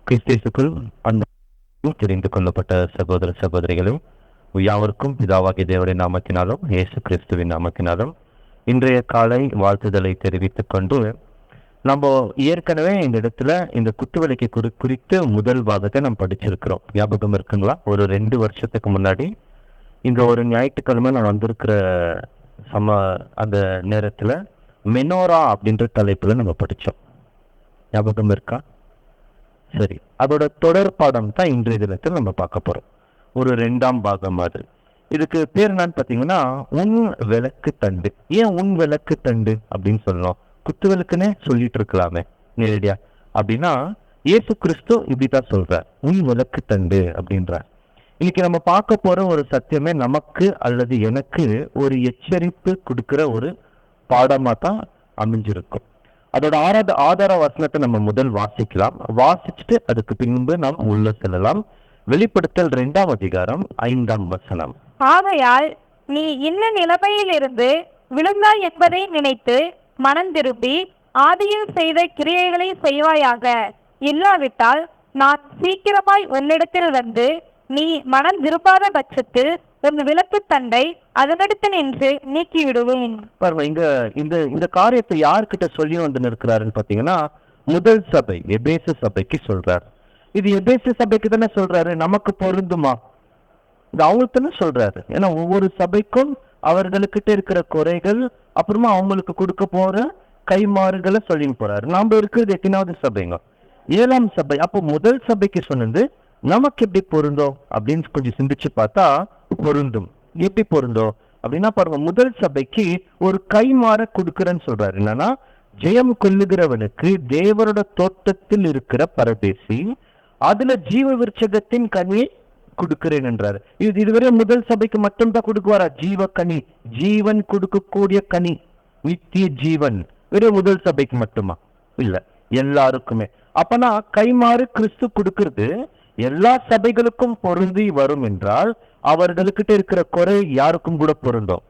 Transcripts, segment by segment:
கிறிஸ்துவுக்குள் அன்பும் தெரிந்து கொள்ளப்பட்ட சகோதர சகோதரிகளும் யாவருக்கும் பிதாவாகிய தேவனுடைய நாமத்தினாலும் இயேசு கிறிஸ்துவின் நாமத்தினாலும் இன்றைய காலை வாழ்த்துதலை தெரிவித்துக் கொண்டு நம்ம ஏற்கனவே இந்த இடத்துல இந்த குத்துவிளக்கை குறித்து முதல் பாகத்தை நம்ம படிச்சிருக்கிறோம். ஞாபகம் இருக்குங்களா? ஒரு 2 வருஷத்துக்கு முன்னாடி இந்த ஒரு ஞாயிற்றுக்கிழமை நான் வந்திருக்கிற அந்த நேரத்துல மெனோரா அப்படின்ற தலைப்புல நம்ம படிச்சோம். ஞாபகம் இருக்கா? சரி, அதோட தொடர் பாடம் தான் இன்றைய தினத்தில் நம்ம பார்க்க போறோம். ஒரு 2ஆம் பாகம் அது. இதுக்கு பேர் என்னன்னு பாத்தீங்கன்னா உன் விளக்கு தண்டு. ஏன் உன் விளக்கு தண்டு அப்படின்னு சொல்லணும்? குத்து விளக்குன்னே சொல்லிட்டு இருக்கலாமே நேரடியா. அப்படின்னா இயேசு கிறிஸ்து இப்படித்தான் சொல்றார், உன் விளக்கு தண்டு அப்படின்றார். இன்னைக்கு நம்ம பார்க்க போற ஒரு சத்தியமே நமக்கு அல்லது எனக்கு ஒரு எச்சரிப்பு கொடுக்கிற ஒரு பாடமா தான் அமைஞ்சிருக்கும். அதோட ஆதார வசனத்தை நம்ம முதல் வாசிக்கலாம். வாசிச்சுட்டு அதுக்கு பின்பு நாம் உள்ள செல்லலாம். வெளிப்படுத்தல் 2ஆம் அதிகாரம் 5ஆம் வசனம். ஆகையால் நீ இன்ன நிலைமையில் இருந்து விழுந்தாய் என்பதை நினைத்து மனம் திரும்பி ஆதியில் செய்த கிரியைகளை செய்வாயாக. இல்லாவிட்டால் நான் சீக்கிரமாய் உன்னிடத்தில் வந்து நீ மனம் திரும்பாத பட்சத்தில் உன் விளக்கு தண்டை அதனிடத்து நின்று நீக்கி விடுவேன். பாருங்க, இங்க இந்த காரியத்தை யார்கிட்ட சொல்லி வந்து நிற்கிறாருன்னு பாத்தீங்கன்னா முதல் சபை எபேசு சபைக்கு சொல்றாரு. இது எபேசு சபைக்கு தானே சொல்றாரு, நமக்கு பொருந்துமா? இது அவங்களுக்கு தானே சொல்றாரு. ஏன்னா ஒவ்வொரு சபைக்கும் அவர்களுக்கிட்ட இருக்கிற குறைகள், அப்புறமா அவங்களுக்கு கொடுக்க போற கைமாறுகளை சொல்லின்னு போறாரு. நாம இருக்கிறது எத்தனாவது சபைங்க? 7ஆம் சபை. அப்போ முதல் சபைக்கு சொன்னது நமக்கு எப்படி பொருந்தோம் அப்படின்னு கொஞ்சம் சிந்திச்சு பார்த்தா பொருந்தும். எப்படி பொருந்தோம் அப்படின்னா பாருங்க, முதல் சபைக்கு ஒரு கைமாற கொடுக்கிறேன்னு சொல்றாரு. என்னன்னா, ஜெயம் கொள்ளுகிறவனுக்கு தேவரோட தோட்டத்தில் இருக்கிற பரதேசி அதுல ஜீவ விருட்சகத்தின் கனியை கொடுக்கிறேன் என்றாரு. இதுவரை முதல் சபைக்கு மட்டும்தான் கொடுக்குவாரா ஜீவ கனி? ஜீவன் கொடுக்கக்கூடிய கனி, நித்திய ஜீவன் வெறும் முதல் சபைக்கு மட்டுமா? இல்ல, எல்லாருக்குமே. அப்பனா கைமாறு கிறிஸ்து கொடுக்கிறது எல்லா சபைகளுக்கும் பொருந்தி வரும் என்றால் அவர்களுக்கிட்ட இருக்கிற குறை யாருக்கும் கூட பொருந்தும்,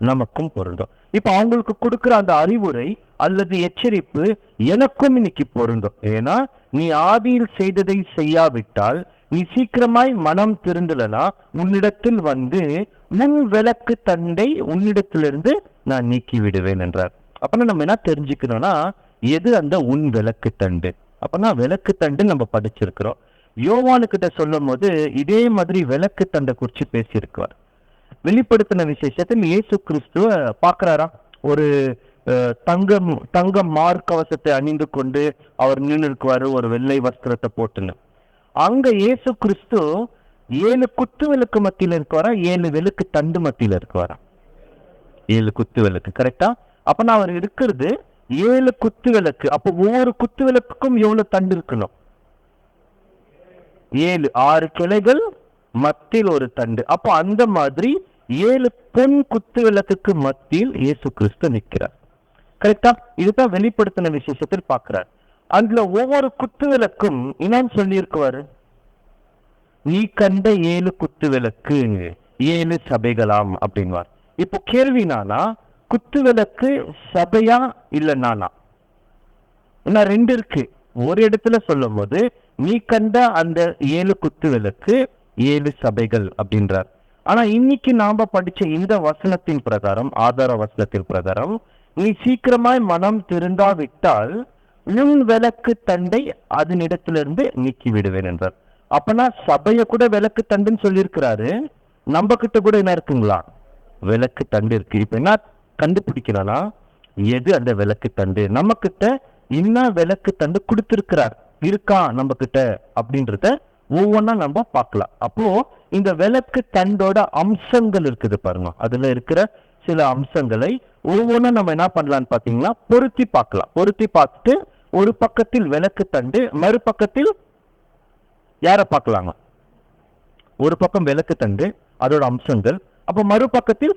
நமக்கும் பொருந்தும். இப்ப அவங்களுக்கு கொடுக்கிற அந்த அறிவுரை அல்லது எச்சரிப்பு எனக்கும் இன்னைக்கு பொருந்தும். ஏன்னா நீ ஆதியில் செய்ததை செய்யாவிட்டால், நீ சீக்கிரமாய் மனம் திருந்தலனா உன்னிடத்தில் வந்து உன் விளக்கு தண்டை உன்னிடத்திலிருந்து நான் நீக்கி விடுவேன் என்றார். அப்பனா நம்ம என்ன தெரிஞ்சுக்கணும்னா, எது அந்த உன் விளக்கு தண்டு? அப்பனா விளக்கு தண்டு நம்ம படிச்சிருக்கிறோம். யோவானு கிட்ட சொல்லும் போது இதே மாதிரி விளக்கு தண்டை குறிச்சு பேசியிருக்கிறார். வெளிப்படுத்தின விசேஷத்தில் இயேசு கிறிஸ்துவ பாக்குறாரா, ஒரு தங்க மார்க்கவசத்தை அணிந்து கொண்டு அவர் நின்று இருக்குவாரு, ஒரு வெள்ளை வஸ்திரத்தை போட்டுன்னு. அங்க இயேசு கிறிஸ்து 7 குத்து விளக்கு மத்தியில இருக்குவாரா, 7 விளக்கு தண்டு மத்தியில இருக்குவாரா? 7 குத்து விளக்கு. கரெக்டா? அப்ப நான் அவர் இருக்கிறது 7 குத்து விளக்கு. அப்போ ஒவ்வொரு குத்து விளக்குக்கும் எவ்வளவு தண்டு இருக்கணும்? 7, 6 கிளைகள் மத்தியில் ஒரு தண்டு. அப்போ அந்த மாதிரி 7 பொன் குத்து விளக்குக்கு மத்தியில் இயேசு கிறிஸ்து நிற்கிறார். கரெக்டா? இதுதான் வெளிப்படுத்தின விசேஷத்தில் பார்க்கிறார். அதுல ஒவ்வொரு குத்து விளக்கும் என்னன்னு சொல்லி இருக்குவாரு, நீ கண்ட 7 குத்து விளக்கு 7 சபைகளாம் அப்படின்வார். இப்போ கேள்வினானா, குத்து விளக்கு சபையா இல்ல நானா? ஏன்னா 2 இருக்கு. ஒரு இடத்துல சொல்லும் போது நீ கண்ட அந்த 7 குத்து விளக்கு 7 சபைகள் அப்படின்றார். ஆனா இன்னைக்கு நாம படிச்ச இந்த வசனத்தின் பிரகாரம், ஆதார வசனத்தின் பிரகாரம், நீ சீக்கிரமாய் மனம் திருந்தாவிட்டால் உன் விளக்கு தண்டை அதனிடத்திலிருந்து நீக்கி விடுவேன் என்றார். அப்பனா சபைய கூட விளக்கு தண்டுன்னு சொல்லியிருக்கிறாரு. நம்ம கிட்ட கூட என்ன இருக்குங்களா? விளக்கு தண்டு இருக்கு. இப்ப என்ன கண்டுபிடிக்கிறனா, எது அந்த விளக்கு தண்டு? நம்ம கிட்ட என்ன விளக்கு தண்டு கொடுத்திருக்கிறார் இருக்கா நம்ம கிட்ட அப்படின்றத ஒவ்வொன்னா நம்ம பார்க்கலாம். அப்போ இந்த விளக்கு தண்டோட அம்சங்கள் இருக்குது பாருங்க. அதுல இருக்கிற சில அம்சங்களை ஒவ்வொன்னா நம்ம என்ன பண்ணலாம்னு பாத்தீங்கன்னா பொருத்தி பார்க்கலாம். பொருத்தி பார்த்துட்டு ஒரு பக்கத்தில் விளக்கு தண்டு, மறுபக்கத்தில் யார பார்க்கலாங்க? ஒரு பக்கம் விளக்கு தண்டு அதோட அம்சங்கள், அப்ப மறுபக்கத்தில்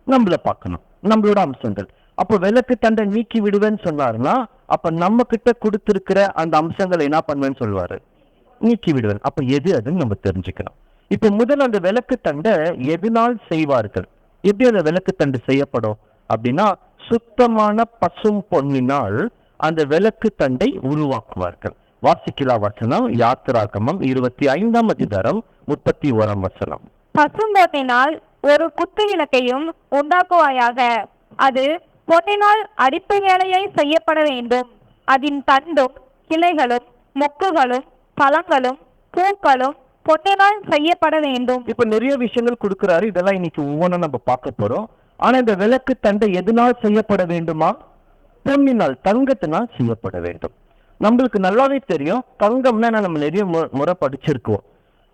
நம்மள பார்க்கணும், நம்மளோட அம்சங்கள். அப்ப விளக்கு தண்டை நீக்கி விடுவேன்னு சொன்னாருன்னா, அப்ப நம்ம கிட்ட கொடுத்திருக்கிற அந்த அம்சங்களை என்ன பண்ணுவேன்னு சொல்லுவாரு, நீக்கி விடுவேன். அப்ப எது அதுன்னு நம்ம தெரிஞ்சுக்கணும். இப்ப முதல்ல அந்த விளக்கு தண்டை எதனால் செய்வார்கள்? எப்படி அந்த விளக்கு தண்டு செய்யப்படும் அப்படின்னா, சுத்தமான பசும் பொன்னினால் அந்த விளக்கு தண்டை உருவாக்குவார்கள். வாசிக்கலாம் வசனம். யாத்திராகமம் 25ஆம் அதிகாரம் 31ஆம் வசனம். பசும்பொன்னினால் ஒரு குத்து விளக்கையும் உண்டாக்குவாயாக. அது பொன்னினால் அடிப்பு வேலையை செய்யப்பட வேண்டும். அதன் தண்டும் கிளைகளும் மொக்குகளும் பழங்களும் பூக்களும் பொன்னினால் செய்யப்பட வேண்டும். இப்ப நிறைய விஷயங்கள் கொடுக்கிறாரு. இதெல்லாம் இன்னைக்கு ஒவ்வொன்றும் நம்ம பார்க்க போறோம். ஆனா இந்த விளக்கு தண்டை எதனால் செய்யப்பட வேண்டுமா? பொன்னினால், தங்கத்தினால் செய்யப்பட வேண்டும். நம்மளுக்கு நல்லாவே தெரியும், தங்கம்னா நம்ம நிறைய முறை படிச்சிருக்கோம்.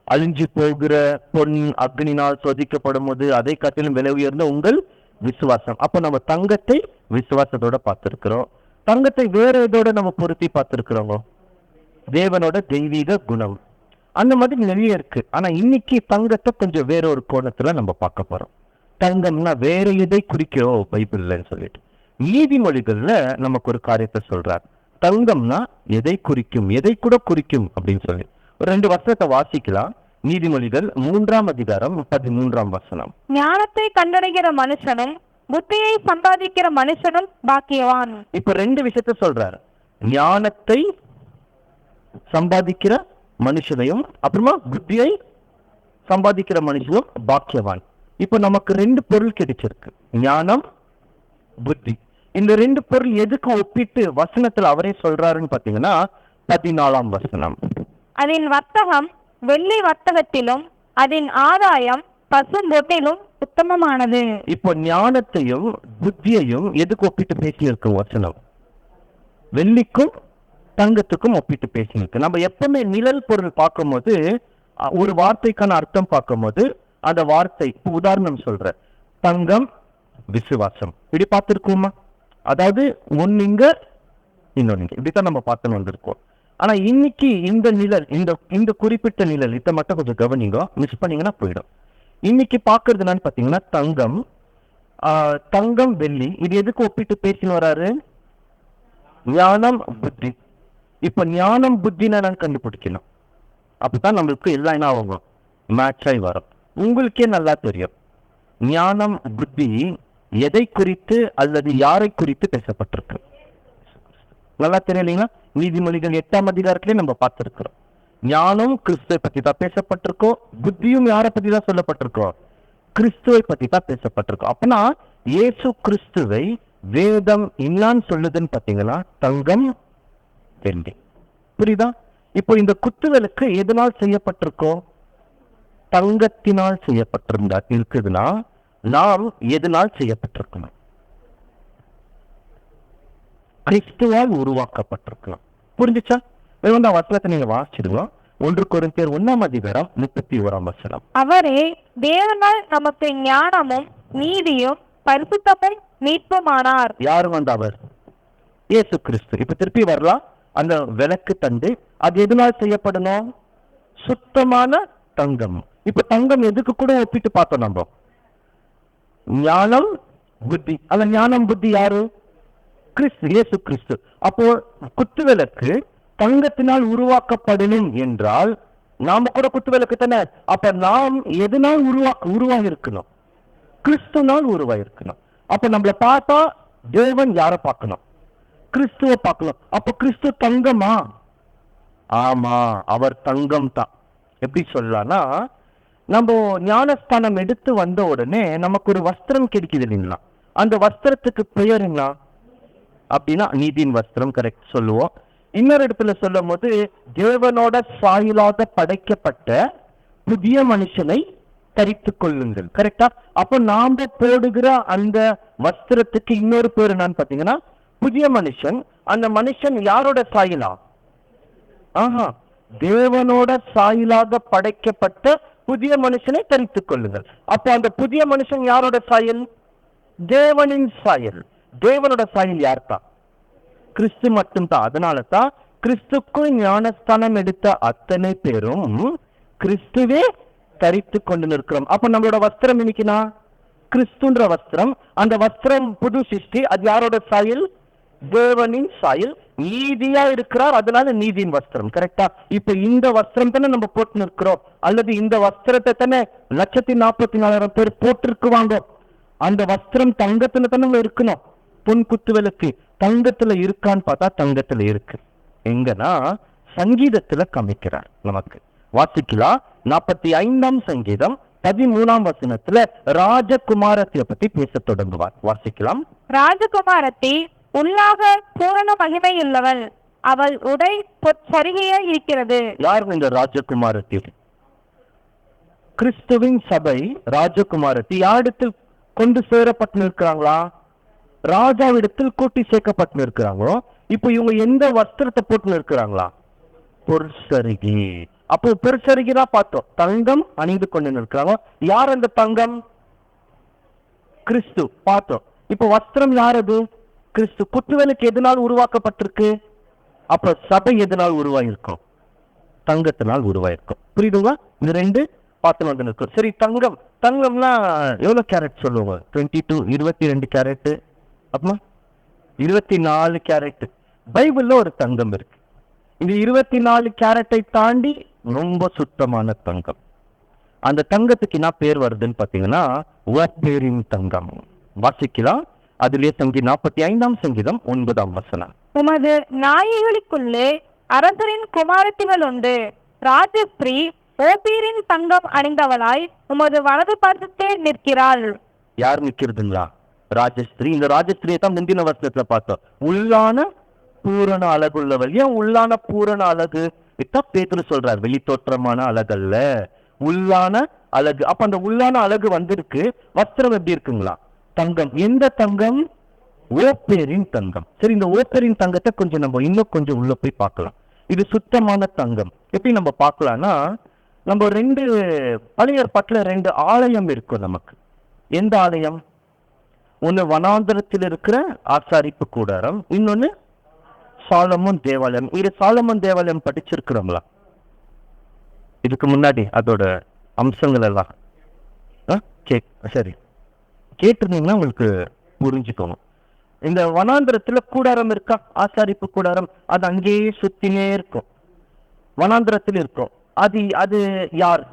அழிஞ்சு போகிற பொன் அக்னினால் சோதிக்கப்படும் போது அதை காட்டிலும் விலை உயர்ந்த உங்கள் விசுவாசம். அப்ப நம்ம தங்கத்தை விசுவாசத்தோட பார்த்திருக்கிறோம். தங்கத்தை வேற இதோட நம்ம பொருத்தி பார்த்திருக்கிறோம், தேவனோட தெய்வீக குணம். அந்த மாதிரி நிறைய இருக்கு. ஆனா இன்னைக்கு தங்கத்தை கொஞ்சம் வேற ஒரு கோணத்துல நம்ம பார்க்க போறோம். தங்கம்னா வேற எதை குறிக்கிறோம் பைபிள்லன்னு சொல்லிட்டு நீதிமொழிகள்ல நமக்கு ஒரு காரியத்தை சொல்றார். தங்கம்னா எதை குறிக்கும், எதை கூட குறிக்கும் அப்படின்னு சொல்லி ஒரு 2 வசனத்தை வாசிக்கலாம். நீதிமொழிகள் 3ஆம் அதிகாரம் 13ஆம் வசனம். ஞானத்தை கண்டடைகிற மனுஷனும் புத்தியை சம்பாதிக்கிற மனுஷனும் பாக்கியவான். இப்ப 2 விஷயத்த சொல்றாரு. ஞானத்தை சம்பாதிக்கிற மனுஷனையும் அப்புறமா புத்தியை சம்பாதிக்கிற மனுஷனும் பாக்கியவான். இப்ப நமக்கு 2 பொருள் கிடைச்சிருக்கு, ஞானம், புத்தி. இந்த 2 பொருள் எதுக்கு ஒப்பிட்டு வசனத்துல அவரே சொல்றாருன்னு பாத்தீங்கன்னா 14ஆம் வசனம். அதன் வர்த்தகம் வெள்ளி வர்த்தகத்திலும் அதன் ஆதாயம் பசும்பொன்னிலும் உத்தமமானது. இப்போ ஞானத்தையும் புத்தியையும் எதுக்கு ஒப்பிட்டு பேசியிருக்கும் வசனம்? வெள்ளிக்கும் தங்கத்துக்கும் ஒப்பிட்டு பேசியிருக்கு. நம்ம எப்பவுமே நிழல் பொருள் பார்க்கும்போது ஒரு வார்த்தைக்கான அர்த்தம் பார்க்கும்போது அந்த வார்த்தை, உதாரணம் சொல்ற, தங்கம், விசுவாசம், இப்படி பார்த்திருக்கோமா? அதாவது ஒன்னுங்க இன்னொன்னு, இப்படித்தான் நம்ம பார்த்து வந்திருக்கோம். ஆனா இன்னைக்கு இந்த நிழல், இந்த குறிப்பிட்ட நிழல், இதை மட்டும் கொஞ்சம் கவனிங்க, மிஸ் பண்ணீங்கன்னா போயிடும். இன்னைக்கு பாக்குறது என்னன்னு பாத்தீங்கன்னா தங்கம், தங்கம், வெள்ளி, இது எதுக்கு ஒப்பிட்டு பேசின்னு வராரு? ஞானம், புத்தி. இப்ப ஞானம் புத்தினா நான் கண்டுபிடிக்கணும். அப்பதான் நம்மளுக்கு எல்லாம் என்ன ஆகும், மேட்ச் ஆகி வரும். உங்களுக்கே நல்லா தெரியும் ஞானம் புத்தி எதை குறித்து அல்லது யாரை குறித்து பேசப்பட்டிருக்கு. நல்லா தெரியலீங்களா? நீதிமொழிகள் 8ஆம் அதிகாரத்திலே நம்ம பார்த்திருக்கிறோம். ஞானம் கிறிஸ்துவை பத்தி தான் பேசப்பட்டிருக்கோம், புத்தியும் யாரை பத்தி தான் சொல்லப்பட்டிருக்கோம்? கிறிஸ்துவை பத்தி தான் பேசப்பட்டிருக்கோம். அப்பனா இயேசு கிறிஸ்துவை வேதம் என்னான்னு சொல்லுதுன்னு பாத்தீங்கன்னா தங்கம், வெள்ளி. புரியுதா? இப்போ இந்த குத்துவிளக்கு எதனால் செய்யப்பட்டிருக்கோம்? தங்கத்தினால் செய்யப்பட்டிருந்தா இருக்குதுன்னா நாம் எதனால் செய்யப்பட்டிருக்கணும்? கிறிஸ்துவால் உருவாக்கப்பட்டிருக்கலாம். புரிஞ்சுச்சா? வசனத்தை நீங்க வாசிடுங்க. 1 கொரிந்தியர் 1ஆம் அதிகாரம் 31ஆம் வசனம். அவரே தேவனால் நமக்கு ஞானமும் நீதியும் பரிசுத்தமும் மீட்புமானார். யாரு வந்த அவர்? இயேசு கிறிஸ்து. இப்ப திருப்பி வரலாம். அந்த விளக்கு தண்டு அது எதனால் செய்யப்படணும்? சுத்தமான தங்கம். இப்ப தங்கம் எதுக்கு கூட ஒப்பிட்டு பார்த்தோம் நம்ம? ஞானம், புத்தி. அந்த ஞானம் புத்தி யாரு? கிறிஸ்து, இயேசு கிறிஸ்து. அப்போ குத்து விளக்கு தங்கத்தினால் உருவாக்கப்படணும் என்றால் நாம கூட குத்து விளக்கு தானே. அப்ப நாம் எதனால் உருவாகி இருக்கணும்? கிறிஸ்துனால் உருவாயிருக்கணும். அப்ப நம்மள பார்த்தா தேவன் யார பார்க்கணும்? கிறிஸ்துவ பார்க்கணும். அப்ப கிறிஸ்து தங்கமா? ஆமா, அவர் தங்கம் தான். எப்படி சொல்லலாம்னா, நம்ம ஞானஸ்தானம் எடுத்து வந்த உடனே நமக்கு ஒரு வஸ்திரம் கிடைக்குது இல்லைங்களா? அந்த வஸ்திரத்துக்கு பெயர் என்ன அப்படின்னா நீதியின் வஸ்திரம், கரெக்ட் சொல்லுவோம். இன்னொரு இடத்துல சொல்லும் போது தேவனோட சாயலாக படைக்கப்பட்ட புதிய மனுஷனை தரித்துக் கொள்ளுங்கள், கரெக்டா? அப்ப நாம போடுகிற அந்த வஸ்திரத்துக்கு இன்னொரு பேர் என்னன்னு பாத்தீங்கன்னா புதிய மனுஷன். அந்த மனுஷன் யாரோட சாயலா? தேவனோட சாயலாக படைக்கப்பட்ட புதிய மனுஷனை தரித்துக் கொள்ளுங்கள். அப்ப அந்த புதிய மனுஷன் யாரோட சாயல்? தேவனின் சாயல். தேவனோட சாயல் யார்தான்? கிறிஸ்து மட்டும்தான். அதனால தான் கிறிஸ்துக்குள் ஞானஸ்தானம் எடுத்த அத்தனை பேரும் கிறிஸ்துவே தரித்து கொண்டு நிற்கிறோம். அப்ப நம்மளோட வஸ்திரம் இன்னைக்குனா கிறிஸ்துன்ற வஸ்திரம். அந்த வஸ்திரம் புது சிருஷ்டி. அது யாரோட சாயல்? தேவனின் சாயல். நீதியா இருக்கிறார், அதனால நீதியின் வஸ்திரம், கரெக்டா? இப்ப இந்த வஸ்திரம் தானே நம்ம போட்டு நிற்கிறோம், அல்லது இந்த வஸ்திரத்தை தானே 1,44,000 பேர் போட்டிருக்குவாங்க. அந்த வஸ்திரம் தங்கத்துல தானே இருக்கணும். பொன் குத்து விளக்கு தங்கத்துல இருக்கான்னு பார்த்தா தங்கத்துல இருக்கு. எங்கன்னா சங்கீதத்துல காமிக்கிறார் நமக்கு. வாசிக்கலாம். 45ஆம் சங்கீதம் 13ஆம் வசனத்துல ராஜகுமாரத்தை பத்தி பேச தொடங்குவார். வாசிக்கலாம். ராஜகுமாரத்தி உள்ளாக பூரண மகிமையுள்ளவள், அவள் உடை பொற்சரிகையா இருக்கிறது. யார் இந்த ராஜகுமாரத்தி? கிறிஸ்துவின் சபை ராஜகுமாரத்தி யாரிடத்தில் கொண்டு சேரப்பட்டு இருக்கிறாங்களா? ராஜாவிடத்தில் கூட்டி சேர்க்கப்பட்டு இருக்கிறாங்களோ. இப்போ இவங்க எந்த வஸ்திரத்தை போட்டு இருக்கிறாங்களா? பொற்சரிகை. அப்போ பொற்சரிகை பார்த்தோம், தங்கம் அணிந்து கொண்டு இருக்கிறாங்க. யார் அந்த தங்கம்? கிறிஸ்து பார்த்தோம். இப்போ வஸ்திரம் யார் அது? கிறிஸ்து. குத்துவேலுக்கு எதனால் உருவாக்கப்பட்டிருக்கு? அப்ப சபை எதனால் உருவாயிருக்கும்? தங்கத்தினால் உருவாயிருக்கும். புரியுதுங்களா? இந்த ரெண்டு பார்த்து வந்து நிற்கும். சரி, தங்கம், தங்கம்னா எவ்வளவு கேரட் சொல்லுவாங்க? 22, 22 கேரட். அப்பமா 24 கேரட். பைபிள்ல ஒரு தங்கம் இருக்கு. இந்த 24 கேரட்டை தாண்டி ரொம்ப சுத்தமான தங்கம். அந்த தங்கத்துக்கு என்ன பேர் வருதுன்னு பாத்தீங்கன்னா ஓப்பேரின் தங்கம். வாசிக்கலாம். அதிலே 45ஆம் சங்கீதம் 9ஆம் வசனம். உமது நாயகளுக்குள்ளே அரசரின் குமாரத்திகள் உண்டு. ராஜஸ்ரீ ஓப்பீரின் தங்கம் அணிந்தவளாய் உமது வலது பக்கத்தே நிற்கிறாள். யார் நிக்கிறதுங்களா? ராஜஸ்ரீ. இந்த ராஜஸ்ரீயை தான் முந்தின வருஷத்துல பார்த்தோம். உள்ளான பூரண அழகுள்ளவள். ஏன் உள்ளான பூரண அழகு? இதான் பேதுரு சொல்றார், வெளி தோற்றமான அழகல்ல, உள்ளான அழகு. அப்ப அந்த உள்ளான அழகு வந்திருக்கு. வஸ்திரம் எப்படி இருக்குங்களா? தங்கம். எந்த தங்கம்? ஓப்பேரின் தங்கம். சரி, இந்த ஓப்பேரின் தங்கத்தை கொஞ்சம் நம்ம இன்னும் கொஞ்சம் உள்ள போய் பார்க்கலாம். இது சுத்தமான தங்கம். எப்படி நம்ம பார்க்கலாம்னா, நம்ம பழைய ஏற்பாட்டுல 2 ஆலயம் இருக்கும் நமக்கு. எந்த ஆலயம்? ஒண்ணு வனாந்தரத்தில் இருக்கிற ஆசாரிப்பு கூடாரம், இன்னொன்னு சாலமோன் தேவாலயம். இது சாலமோன் தேவாலயம் படிச்சிருக்கிறோங்களா? இதுக்கு முன்னாடி அதோட அம்சங்கள் எல்லாம் சரி கேட்டிருந்தீங்கன்னா உங்களுக்கு புரிஞ்சுக்கணும். இந்த வனாந்திரத்துல கூடாரம் இருக்கா? ஆசாரிப்பு கூடாரம். அது அங்கேயே சுத்தினே இருக்கும், வனாந்திரத்தில் இருக்கும். அது யார்?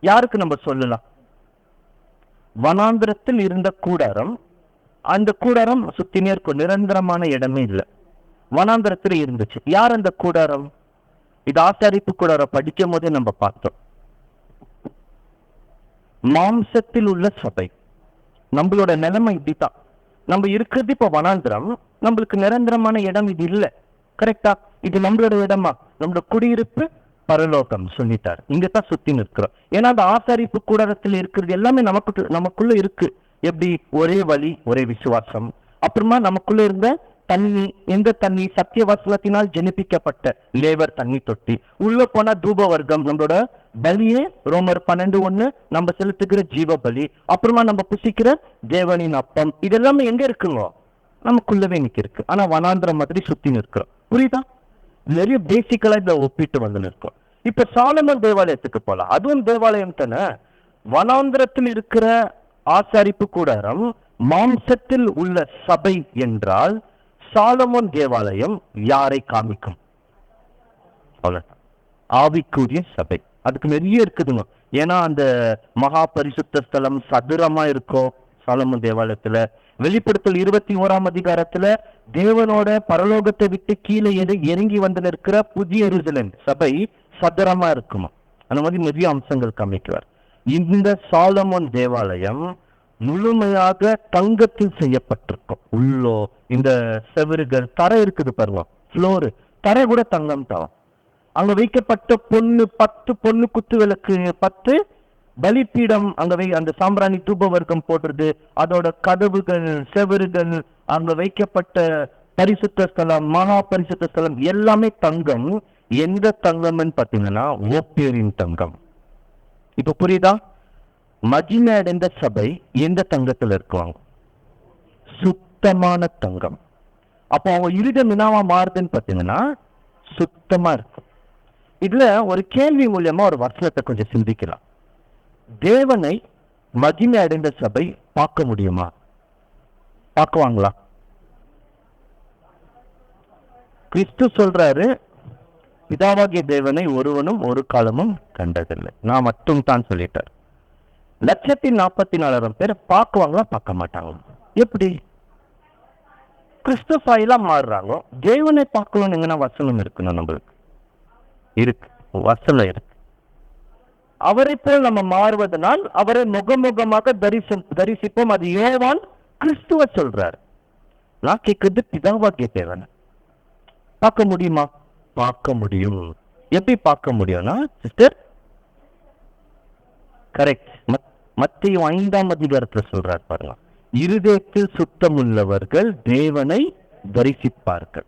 யாருக்கு நம்ம சொல்லலாம்? வனாந்திரத்தில் இருந்த கூடாரம். அந்த கூடாரம் சுத்தினே இருக்கும், நிரந்தரமான இடமே இல்லை, வனாந்திரத்தில் இருந்துச்சு. யார் அந்த கூடாரம்? இது ஆசாரிப்பு கூடாரம் படிக்கும் போதே நம்ம பார்த்தோம். மாம்சத்தில் உள்ள சபை. நம்மளோட நிலைமை இப்படித்தான். நம்ம இருக்கிறது இப்ப வனாந்திரம், நம்மளுக்கு நிரந்தரமான இடம் இது இல்லை. கரெக்டா? இது நம்மளோட இடமா? நம்மளோட குடியிருப்பு பரலோகம் சொல்லிட்டார். இங்கதான் சுத்தி நிற்கிறோம். ஏன்னா அந்த ஆசாரிப்பு கூடாரத்தில் இருக்கிறது எல்லாமே நமக்குள்ள இருக்கு. எப்படி? ஒரே வழி, ஒரே விசுவாசம். அப்புறமா நமக்குள்ள இருந்த தண்ணி. எந்த தண்ணி? சத்திய வசனத்தினால் ஜெனிப்பிக்கப்பட்ட லேவர் தண்ணி தொட்டி. உள்ள போனா தூப வர்க்கம், நம்மளோட பலியே ரோமர் 12:1 நம்ம செலுத்துகிற ஜீவ பலி. அப்புறமா நம்ம புசிக்கிற தேவனின் அப்பம். இதெல்லாமே எங்க இருக்குங்க? நமக்குள்ளவே இன்னைக்கு இருக்கு. ஆனா வனாந்திரம் மாதிரி சுத்தி நிற்கிறோம். புரியுதா? நிறைய பேசிக்கலா இதை ஒப்பிட்டு வந்து நிற்கும். இப்ப சாலமோன் தேவாலயத்துக்கு போலாம். அதுவும் தேவாலயம் தானே. வனாந்திரத்தில் இருக்கிற ஆசாரிப்பு கூடாரம் மாம்சத்தில் உள்ள சபை என்றால் சாலமோன் தேவாலயம் யாரை காமிக்கும்? ஆவிக்குரிய சபை. அதுக்கு நிறைய இருக்குதுங்க. ஏன்னா அந்த மகா பரிசுத்த ஸ்தலம் சதுரமா இருக்கும் சாலமோன் தேவாலயத்துல. வெளிப்படுத்தல் 21ஆம் அதிகாரத்துல தேவனோட பரலோகத்தை விட்டு கீழே இறங்கி வந்து நிற்கிற புதிய எருசலேம் சபை சதுரமா இருக்குமா. அந்த மாதிரி நிறைய அம்சங்கள் காமிக்கிறார். இந்த சாலமோன் தேவாலயம் முழுமையாக தங்கத்தில் செய்யப்பட்டிருக்கும். உள்ளோ இந்த செவறுகள், தரை இருக்குது பாருங்க, ஃப்ளோரு, தரை கூட தங்கம் தான். அங்க வைக்கப்பட்ட 10 பொண்ணு குத்து விளக்கு, 10 பலிப்பீடம், அந்த சாம்பிராணி தூப வர்க்கம் போடுறது, அதோட கதவுகள், செவறுகள், அங்க வைக்கப்பட்ட பரிசுத்த ஸ்தலம், மகா பரிசுத்த ஸ்தலம் எல்லாமே தங்கம். எந்த தங்கம்னு பாத்தீங்கன்னா ஓப்பேரின் தங்கம். இப்ப புரியுதா? மகிமை அடைந்த சபை எந்த தங்கத்துல இருக்குவாங்க? சுத்தமான தங்கம். அப்போ அவங்க இருதயம் என்னவா மாறுதுன்னு பாத்தீங்கன்னா சுத்தமா இருக்கும். இதுல ஒரு கேள்வி மூலியமா ஒரு வசனத்தை கொஞ்சம் சிந்திக்கலாம். தேவனை மகிமை அடைந்த சபை பார்க்க முடியுமா? பார்க்குவாங்களா? கிறிஸ்து சொல்றாரு, பிதாவாகிய தேவனை ஒருவனும் ஒரு காலமும் கண்டதில்லை, நான் மட்டும் தான் சொல்லிட்டார். 144,000 பேர் பார்க்குவாங்களா? பார்க்க மாட்டாங்களா? எப்படி? கிறிஸ்து சாயலா மாறுறாங்க. தேவனை பார்க்கணும்னு எங்கன்னா வசனம் இருக்கணும், நம்மளுக்கு இருக்கு, வசனம் இருக்கு. அவரை போல் நம்ம மாறுவதனால் அவரை முகமுகமாக தரிசிப்போம். அது யோவான் கிறிஸ்துவ சொல்றாரு. நான் கேட்கறது பிதாவாகிய தேவனை பார்க்க முடியுமா? பார்க்க முடியும். எப்படி பார்க்க முடியும்னா சிஸ்டர், கரெக்ட், மத்தேயு 5ஆம் அதிகாரத்துல சொல்றாரு பாருங்க, இருதயத்தில் சுத்தமுள்ளவர்கள் தேவனை தரிசிப்பார்கள்.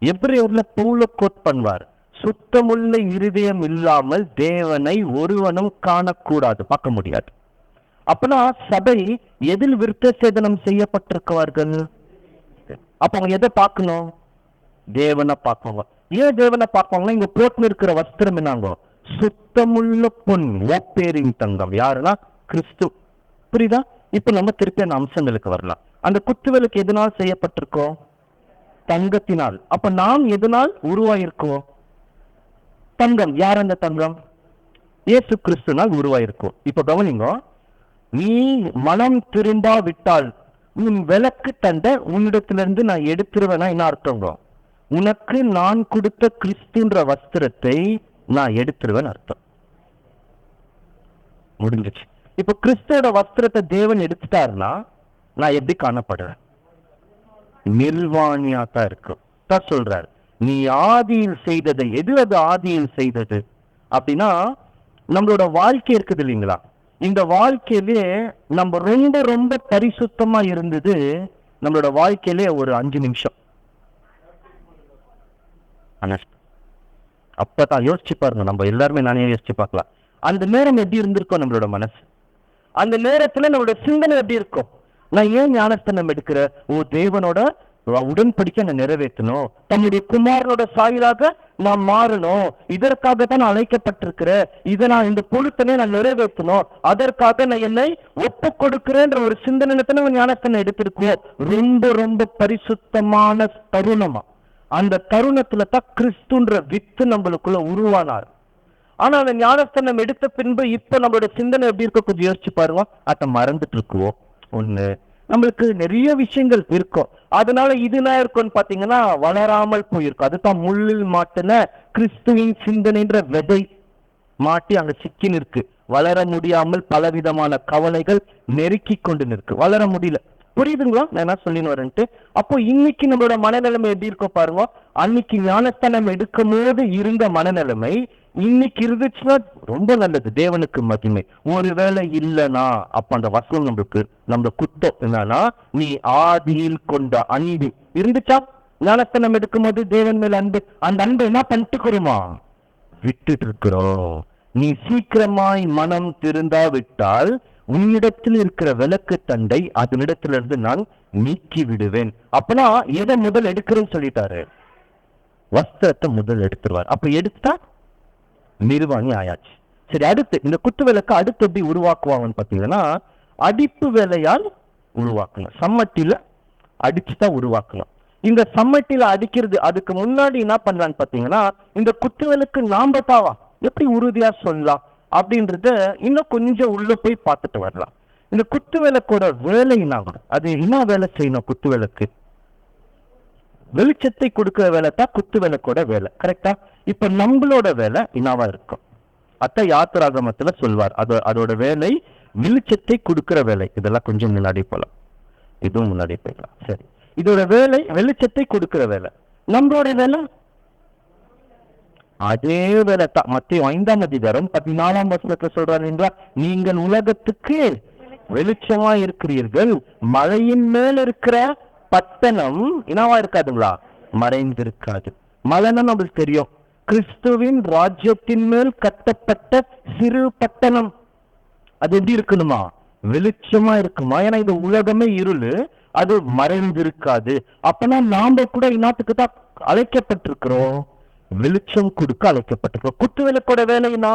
எபிரேயர்ல பவுல கோட் பண்ணுவார், சுத்தமுள்ள இருதயம் இல்லாமல் தேவனை ஒருவனும் காணக்கூடாது, பார்க்க முடியாது. அப்பனா சபை எதில் விருத்த சேதனம் செய்யப்பட்டிருக்கிறார்கள்? அப்ப அவங்க எதை பார்க்கணும்? தேவனை பார்ப்பாங்க. ஏன் தேவனை பார்ப்பாங்கன்னா, இங்க போட்டு இருக்கிற வஸ்திரம் என்னங்க? சுத்தமுள்ள பொன், ஓப்பேரின் தங்கம். யாருன்னா கிறிஸ்து. புரியுதா? இப்ப நம்ம திருப்பி அந்த அம்சங்களுக்கு வரலாம். அந்த குத்துவிளக்கு எதனால் செய்யப்பட்டிருக்கோம்? தங்கத்தினால். அப்ப நாம் எதனால் உருவாயிருக்கோம்? தங்கம். யார் அந்த தங்கம்? இயேசு கிறிஸ்துனால் உருவாயிருக்கும். இப்ப கவனிங்க, நீ மனம் திரும்பா விட்டால் உன் விளக்கு தண்டை உன்னிடத்திலிருந்து நான் எடுத்துருவேன்னா என்ன அர்த்தங்க? உனக்கு நான் கொடுத்த கிறிஸ்துன்ற வஸ்திரத்தை நான் எடுத்துருவேன் அர்த்தம். முடிஞ்சிச்சு. இப்ப கிறிஸ்துவோட வஸ்திரத்தை தேவன் எடுத்துட்டாருன்னா நான் எப்படி காணப்படுறேன்? நிர்வாணியா தான் இருக்கும். தான் சொல்றாரு, நீ ஆதியில் செய்ததை. எது அது ஆதியில் செய்தது அப்படின்னா, நம்மளோட வாழ்க்கை இருக்குது இல்லைங்களா? இந்த வாழ்க்கையிலே நம்ம ரொம்ப ரொம்ப பரிசுத்தமா இருந்தது நம்மளோட வாழ்க்கையிலே ஒரு 5 நிமிஷம். அப்பதான் யோசிச்சு பாருங்க, நம்ம எல்லாருமே நானே யோசிச்சு பார்க்கலாம். அந்த நேரம் எப்படி இருந்திருக்கும் நம்மளோட மனசு? அந்த நேரத்துல நம்மளோட சிந்தனை எப்படி இருக்கும்? நான் ஏன் ஞானஸ்தானம் எடுக்கிற? ஓ, தேவனோட உடன்படிக்கை நான் நிறைவேற்றணும், தன்னுடைய குமாரனோட சாயலாக நான் மாறணும், இதற்காகத்தான் நான் அழைக்கப்பட்டிருக்கிறேன், இதை நான் இந்த பொழுத்தனை நான் நிறைவேற்றணும், அதற்காக நான் என்னை ஒப்பு கொடுக்கிறேன்ற ஒரு சிந்தனை ஞானஸ்தானம் எடுத்திருக்கோம். ரொம்ப ரொம்ப பரிசுத்தமான தருணமா. அந்த தருணத்துல தான் கிறிஸ்துன்ற வித்து நம்மளுக்குள்ள உருவானார். ஆனா அந்த ஞானஸ்தானம் எடுத்த பின்பு இப்ப நம்மளோட சிந்தனை எப்படி இருக்க கொஞ்சம் யோசிச்சு பாருங்க. அதை மறந்துட்டு இருக்குவோம். ஒண்ணு, நம்மளுக்கு நிறைய விஷயங்கள் இருக்கும். அதனால இது என்ன இருக்கும்னு பாத்தீங்கன்னா வளராமல் போயிருக்கும். அதுதான் முள்ளில் மாட்டின கிறிஸ்துவின் சிந்தனைன்ற விதை மாட்டி அங்க சிக்கின்னு இருக்கு. வளர முடியாமல் பலவிதமான கவலைகள் நெருக்கி கொண்டு நிற்கு, வளர முடியல. புரியுதுங்களா நான் என்ன சொல்லின்னு வரேன்ட்டு? அப்போ இன்னைக்கு நம்மளோட மனநிலைமை எப்படி இருக்கோ பாருங்க. அன்னைக்கு ஞானஸ்தானம் எடுக்கும் போது இருந்த மனநிலைமை இன்னைக்கு இருந்துச்சுன்னா ரொம்ப நல்லது, தேவனுக்கு மகிமை. ஒருவேளை இல்லைன்னா அப்ப அந்த வசனம் நம்ம குத்தம் என்னன்னா, நீ ஆதியில் கொண்ட அன்பு இருந்துச்சா? ஞானஸ்தானம் எடுக்கும் போது தேவன் மேல அன்பு, அந்த அன்பு என்ன பண்ணிட்டுக்கிறோமா? விட்டுட்டு இருக்கிறோம். நீ சீக்கிரமாய் மனம் திருந்தாவிட்டால் உன்னிடத்தில் இருக்கிற விளக்கு தண்டை அதனிடத்திலிருந்து நான் நீக்கி விடுவேன். அப்பனா எதை முதல் எடுக்கிறேன்னு சொல்லிட்டாரு? வஸ்திரத்தை முதல் எடுத்துருவார். அப்ப எடுத்தா நிர்வாணி ஆயாச்சு. சரி, அடுத்து இந்த குத்து விளக்கு அடுத்து எப்படி உருவாக்குவாங்கன்னு பாத்தீங்கன்னா, அடிப்பு வேலையால் உருவாக்கணும். சம்மட்டில அடிச்சுதான் உருவாக்கணும். இந்த சம்மட்டில அடிக்கிறது அதுக்கு முன்னாடி என்ன பண்ணலான்னு பாத்தீங்கன்னா, இந்த குத்து விளக்கு நாம தாவா எப்படி உறுதியா சொல்லலாம் அப்படின்றத இன்னும் கொஞ்சம் உள்ள போய் பார்த்துட்டு வரலாம். இந்த குத்து விளக்கோட வேலை என்ன? அது என்ன வேலை செய்யணும்? குத்து விளக்கு வெளிச்சத்தை கொடுக்கிற வேலை தான் குத்து விளக்கோட வேலை. கரெக்டா? இப்ப நம்மளோட வேலை என்னவா இருக்கும்? அத்த யாத்திராகமத்துல சொல்வார், அதோட வேலை வெளிச்சத்தை கொடுக்கிற வேலை. இதெல்லாம் கொஞ்சம் முன்னாடி போலாம், இதுவும் முன்னாடி போயிடலாம். சரி, இதோட வேலை வெளிச்சத்தை கொடுக்கிற வேலை. நம்மளோட வேலை அதே வேலை தான். மத்தேயு 5ஆம் அதிகாரம் 14ஆம் வசனத்துல சொல்றாரு என்றால், நீங்கள் உலகத்துக்கு வெளிச்சமா இருக்கிறீர்கள். மலையின் மேல் இருக்கிற பட்டணம் என்னவா இருக்காதுங்களா? மறைந்திருக்காது. மலைன்னா நம்மளுக்கு தெரியும், கிறிஸ்துவின் ராஜ்யத்தின் மேல் கட்டப்பட்ட சிறு பட்டணம். அது எப்படி இருக்கணுமா? வெளிச்சமா இருக்குமா? ஏன்னா இந்த உலகமே இருளு, அது மறைந்திருக்காது. அப்பனா நாம கூட இந்நாட்டுக்கு தான் அழைக்கப்பட்டிருக்கிறோம், வெளிச்சம் கொடுக்க அழைக்கப்பட்டிருக்கிறோம். குத்து விளக்கோட வேலைன்னா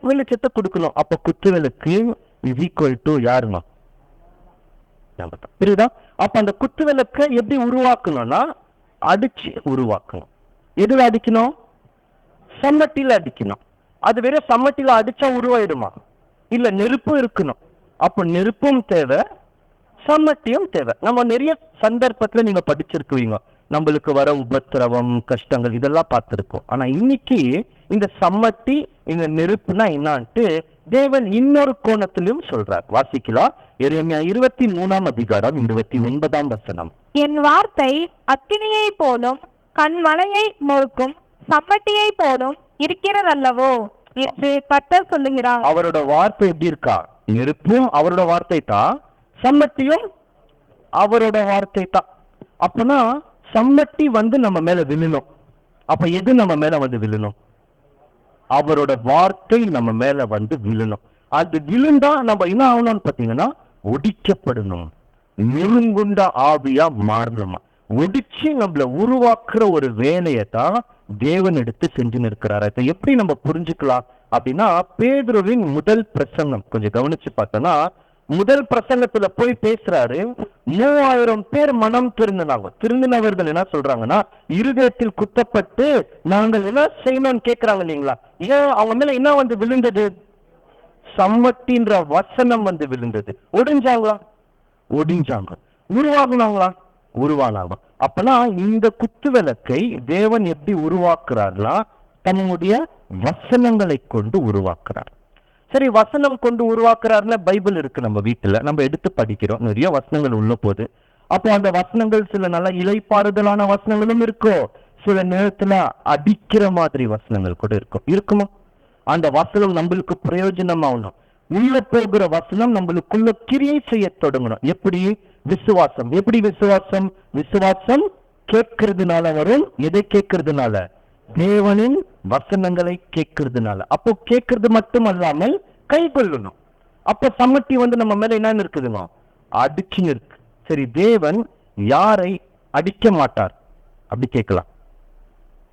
வெளிச்சத்தை கொடுக்கணும். அப்ப குத்து விளக்கு இஸ் ஈக்குவல் டு யாருமா? புரியுதா? அப்ப அந்த குத்து விளக்க எப்படி உருவாக்கணும்னா அடிச்சு உருவாக்கணும். எதுல அடிக்கணும்? சம்மட்டில அடிக்கணும். அது வேற சம்மட்டில அடிச்சா உருவாயிடுமா? இல்ல, நெருப்பும் இருக்கணும். அப்ப நெருப்பும் தேவை, சம்மட்டியும் தேவை. நம்ம நிறைய சந்தர்ப்பத்துல நீங்க படிச்சிருக்குவீங்க, நம்மளுக்கு வர உபத்திரவம் கஷ்டங்கள் இதெல்லாம் பார்த்திருக்கோம். ஆனா இன்னைக்கு இந்த சம்மட்டி இந்த நெருப்புனா என்னான்ட்டு தேவன் இன்னொரு கோணத்திலும் சொல்றார். வாசிக்கலாம். எரேமியா 23:29. என் வார்த்தை அக்கினியை போலும் கண்மலையை நொறுக்கும் சம்மட்டியை போலும் இருக்கிறதல்லவோ என்று கர்த்தர் சொல்லுகிறார். அவரோட வார்த்தை எப்படி இருக்கா? நெருப்பும் அவரோட வார்த்தை தான், சம்மட்டியும் அவரோட வார்த்தை தான். அப்பனா சம்மட்டி நம்ம மேல விழணும். அப்ப எது நம்ம மேல விழணும்? அவரோட வார்த்தை நம்ம மேல விழணும். அது விழுந்தா நம்ம என்ன ஆகணும்னு பாத்தீங்கன்னா ஒடிக்கப்படணும், நெருங்குண்ட ஆவியா மாறணுமா. ஒடிச்சு நம்மள உருவாக்குற ஒரு வேலையை தான் தேவன் எடுத்து செஞ்சுன்னு இருக்கிறார். அதை எப்படி நம்ம புரிஞ்சுக்கலாம் அப்படின்னா, பேதுருவின் முதல் பிரசங்கம் கொஞ்சம் கவனிச்சு பார்த்தோம்னா, முதல் பிரசங்கத்துல போய் பேசுறாரு. 3000 பேர் மனம் திருந்தினாங்க. திருந்தினவர்கள் என்ன சொல்றாங்கன்னா, இருதயத்தில் குத்தப்பட்டு நாங்கள் என்ன செய்யணும்னு கேட்கிறாங்க இல்லைங்களா. ஏன் அவங்க மேல என்ன விழுந்தது? சம்மட்டின்ற வசனம் விழுந்தது. ஒடிஞ்சாங்க. உருவானாங்க. அப்பனா இந்த குத்து விளக்கை தேவன் எப்படி உருவாக்குறாருனா, தன்னுடைய வசனங்களை கொண்டு உருவாக்குறார். சரி, வசனம் கொண்டு உருவாக்குறாருன்னா பைபிள் இருக்கு நம்ம வீட்டுல, நம்ம எடுத்து படிக்கிறோம், நிறைய வசனங்கள் உள்ள போது. அப்போ அந்த வசனங்கள் சில நல்ல இலைப்பாறுதலான வசனங்களும் இருக்கும், சில நேரத்துல அடிக்கிற மாதிரி வசனங்கள் கூட இருக்குமா? அந்த வசனம் நம்மளுக்கு பிரயோஜனமாகணும். உள்ள போகிற வசனம் நம்மளுக்குள்ள கிரியை செய்ய தொடங்கணும். எப்படி? விசுவாசம். எப்படி விசுவாசம்? விசுவாசம் கேட்கறதுனால வரும். எதை கேட்கறதுனால? தேவனின் வசனங்களை கேட்கறதுனால. அப்போ கேட்கறது மட்டும் அல்லாமல் கை கொள்ளணும். அப்ப சம்மட்டி நம்ம மேல என்ன இருக்குதுங்க? அடிச்சு இருக்கு. சரி, தேவன் யாரை அடிக்க மாட்டார் அப்படி கேட்கலாம்.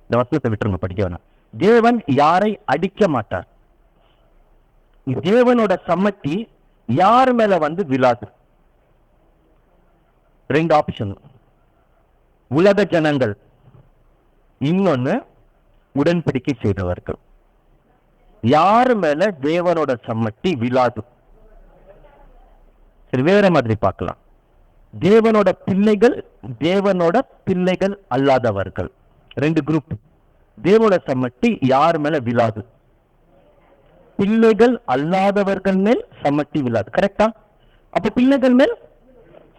இந்த வசனத்தை விட்டுருங்க, படிக்க வேணாம். தேவன் யாரை அடிக்க மாட்டார். தேவனோட சம்மட்டி யார் மேல விழாது. 2 ஆப்ஷன். உலக ஜனங்கள், இன்னொன்னு உடன்படிக்கை செய்தவர்கள். யாரு மேல தேவனோட சம்மட்டி விழாது? சரி, வேற மாதிரி பார்க்கலாம். தேவனோட பிள்ளைகள், தேவனோட பிள்ளைகள் அல்லாதவர்கள், 2 குரூப். தேவனோட சம்மட்டி யார் மேல விழாது? பிள்ளைகள் அல்லாதவர்கள் மேல் சம்மட்டி விழாது. கரெக்டா? அப்ப பிள்ளைகள் மேல்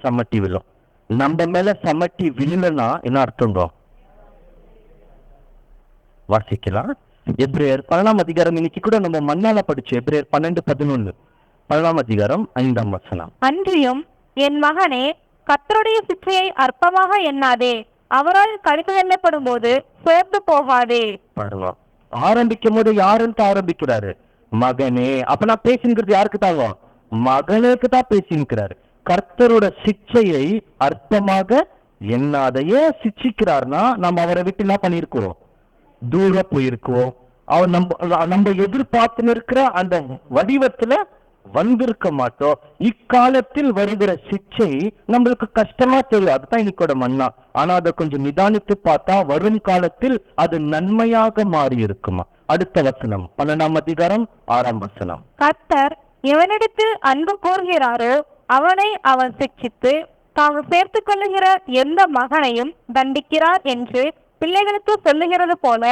சம்மட்டி விழும். நம்ம மேல சம்மட்டி விழலன்னா என்ன அர்த்தம்? வாசிக்கலாம். எபிரேயர் 1 அதிகாரம். இன்னைக்கு கூட நம்ம மண்ணால படிச்சு எபிரேயர் 12:11. 1 அதிகாரம் 5ஆம் வசனம். அன்றியும் என் மகனே, கர்த்தருடைய சிற்றையை அற்பமாக எண்ணாதே, அவரால் கடிந்து எண்ணப்படும் போது சேர்ந்து போகாதே. ஆரம்பிக்கும் போது யாருன்னு ஆரம்பிக்கிறாரு? மகனே. அப்ப நான் பேசிக்கிறது யாருக்கு தாங்க? மகனுக்கு தான் பேசிக்கிறாரு. கர்த்தரோட சிக்ஷையை அற்பமாக எண்ணாத. ஏன் சிக்ஷிக்கிறார்னா, நம்ம அவரை விட்டு என்ன பண்ணிருக்கிறோம்? தூர போயிருக்கோம். அவர் நம்ம எதிர்பார்த்து இருக்கிற அந்த வடிவத்துல வந்திருக்க மாட்டோம். இக்காலத்தில் வருகிற சிக்ஷை நம்மளுக்கு கஷ்டமா தெரியும், அதுதான் இன்னைக்கோட மன்னா. ஆனா அதை கொஞ்சம் நிதானித்து பார்த்தா வரும் காலத்தில் அது நன்மையாக மாறி இருக்குமா. அடுத்த வசனம் 12ஆம் அதிகாரம் 6ஆம் வசனம். கர்த்தர் எவனிடத்தில் அன்பு கூறுகிறாரோ அவனை அவன் சிக்ஷித்து தாம் சேர்த்துக் கொள்ளுகிற எந்த மகனையும் தண்டிக்கிறார் என்று பிள்ளைகளுக்கு சொல்லுகிறது போல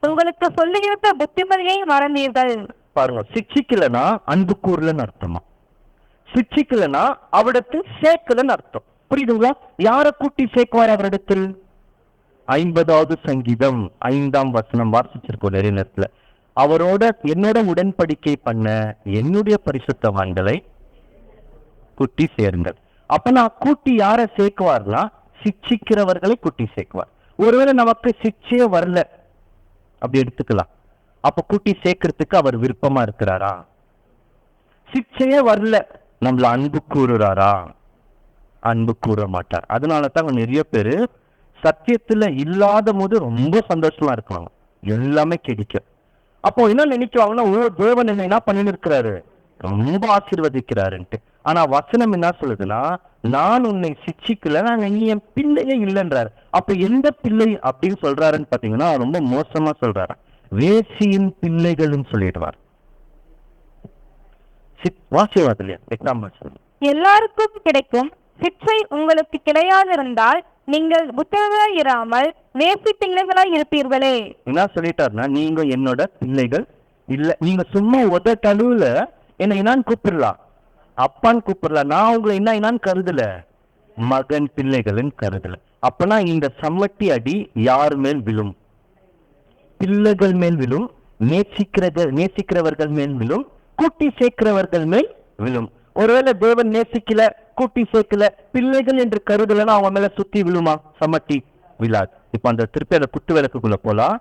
உங்களுக்கு சொல்லுகிற புத்திமதியை மறந்தீர்கள். பாருங்க, சிக்ஷிக்கலனா அன்பு கூறலன்னு அர்த்தமா? சிக்ஷிக்கலனா அவரிடத்தில் சேர்க்கலன்னு அர்த்தம். புரியுதுங்களா? யார கூட்டி சேர்க்குவார் அவரிடத்தில்? 50வது சங்கீதம் 5ஆம் வசனம் வாசிச்சிருக்கோம் நிறைய நேரத்துல. அவரோட என்னோட உடன்படிக்கை பண்ண என்னுடைய பரிசுத்தவான்களை கூட்டி சேருங்கள். அப்ப நான் கூட்டி யார சேர்க்குவார்னா, சிக்ஷிக்கிறவர்களை கூட்டி சேர்க்குவார். ஒருவேளை நமக்கு சிக்ஷையே வரல அப்படி எடுத்துக்கலாம். அப்ப கூட்டி சேர்க்கறதுக்கு அவர் விருப்பமா இருக்கிறாரா? சிக்ஷையே வரல, நம்மள அன்பு கூறுறாரா? அன்பு கூற மாட்டார். அதனாலதான் நிறைய பேரு சத்தியத்துல இல்லாத போது ரொம்ப சந்தோஷமா இருக்காங்க, எல்லாமே கிடைக்கும். அப்போ என்ன நினைக்குவாங்கன்னா, ஓ தேவன் என்ன பண்ணின்னு இருக்கிறாரு, ரொம்ப ஆசீர்வதிக்கிறாருன்ட்டு. ஆனா வசனம் என்ன சொல்லுதுன்னா, நான் உன்னை சிக்ஷிக்கல, நீ என் பிள்ளையே இல்லைன்றாரு. அப்ப எந்த பிள்ளை அப்படின்னு சொல்றாருன்னு பாத்தீங்கன்னா ரொம்ப மோசமா சொல்றாரு. வேசியின் பிள்ளைகள் சொல்லிடுவார். வாசிவாது இல்லையா? எல்லாருக்கும் கிடைக்கும் சிற்றை உங்களுக்கு கிடையாதிருந்தால் நீங்கள் புத்தகங்களாய் இராமல் வேசி பிள்ளைகளாய் இருப்பீர்களே. என்ன சொல்லிட்டாருன்னா, நீங்க என்னோட பிள்ளைகள் இல்ல. நீங்க சும்மா உத தழுவுல என்ன என்னான்னு கூப்பிடலாம், அப்பான்னு கூப்பிடலாம். நான் உங்களை என்னான்னு கருதல, மகன் பிள்ளைகள்னு கருதல. அப்பனா இந்த சம்மட்டி அடி யார் மேல் விழும்? பிள்ளைகள் மேல் விழும், நேசிக்கிறவர்கள் மேல் விழும், கூட்டி சேர்க்கிறவர்கள் மேல் விழும். ஒருவேளை தேவன் நேசிக்கல, கூட்டி சேர்க்கல, பிள்ளைகள் என்று கருதலன்னா அவங்க மேல சுத்தி விழுமா? சம்மட்டி விழாது. இப்ப அந்த திருப்பி அந்த குத்து விளக்குக்குள்ள போலாம்.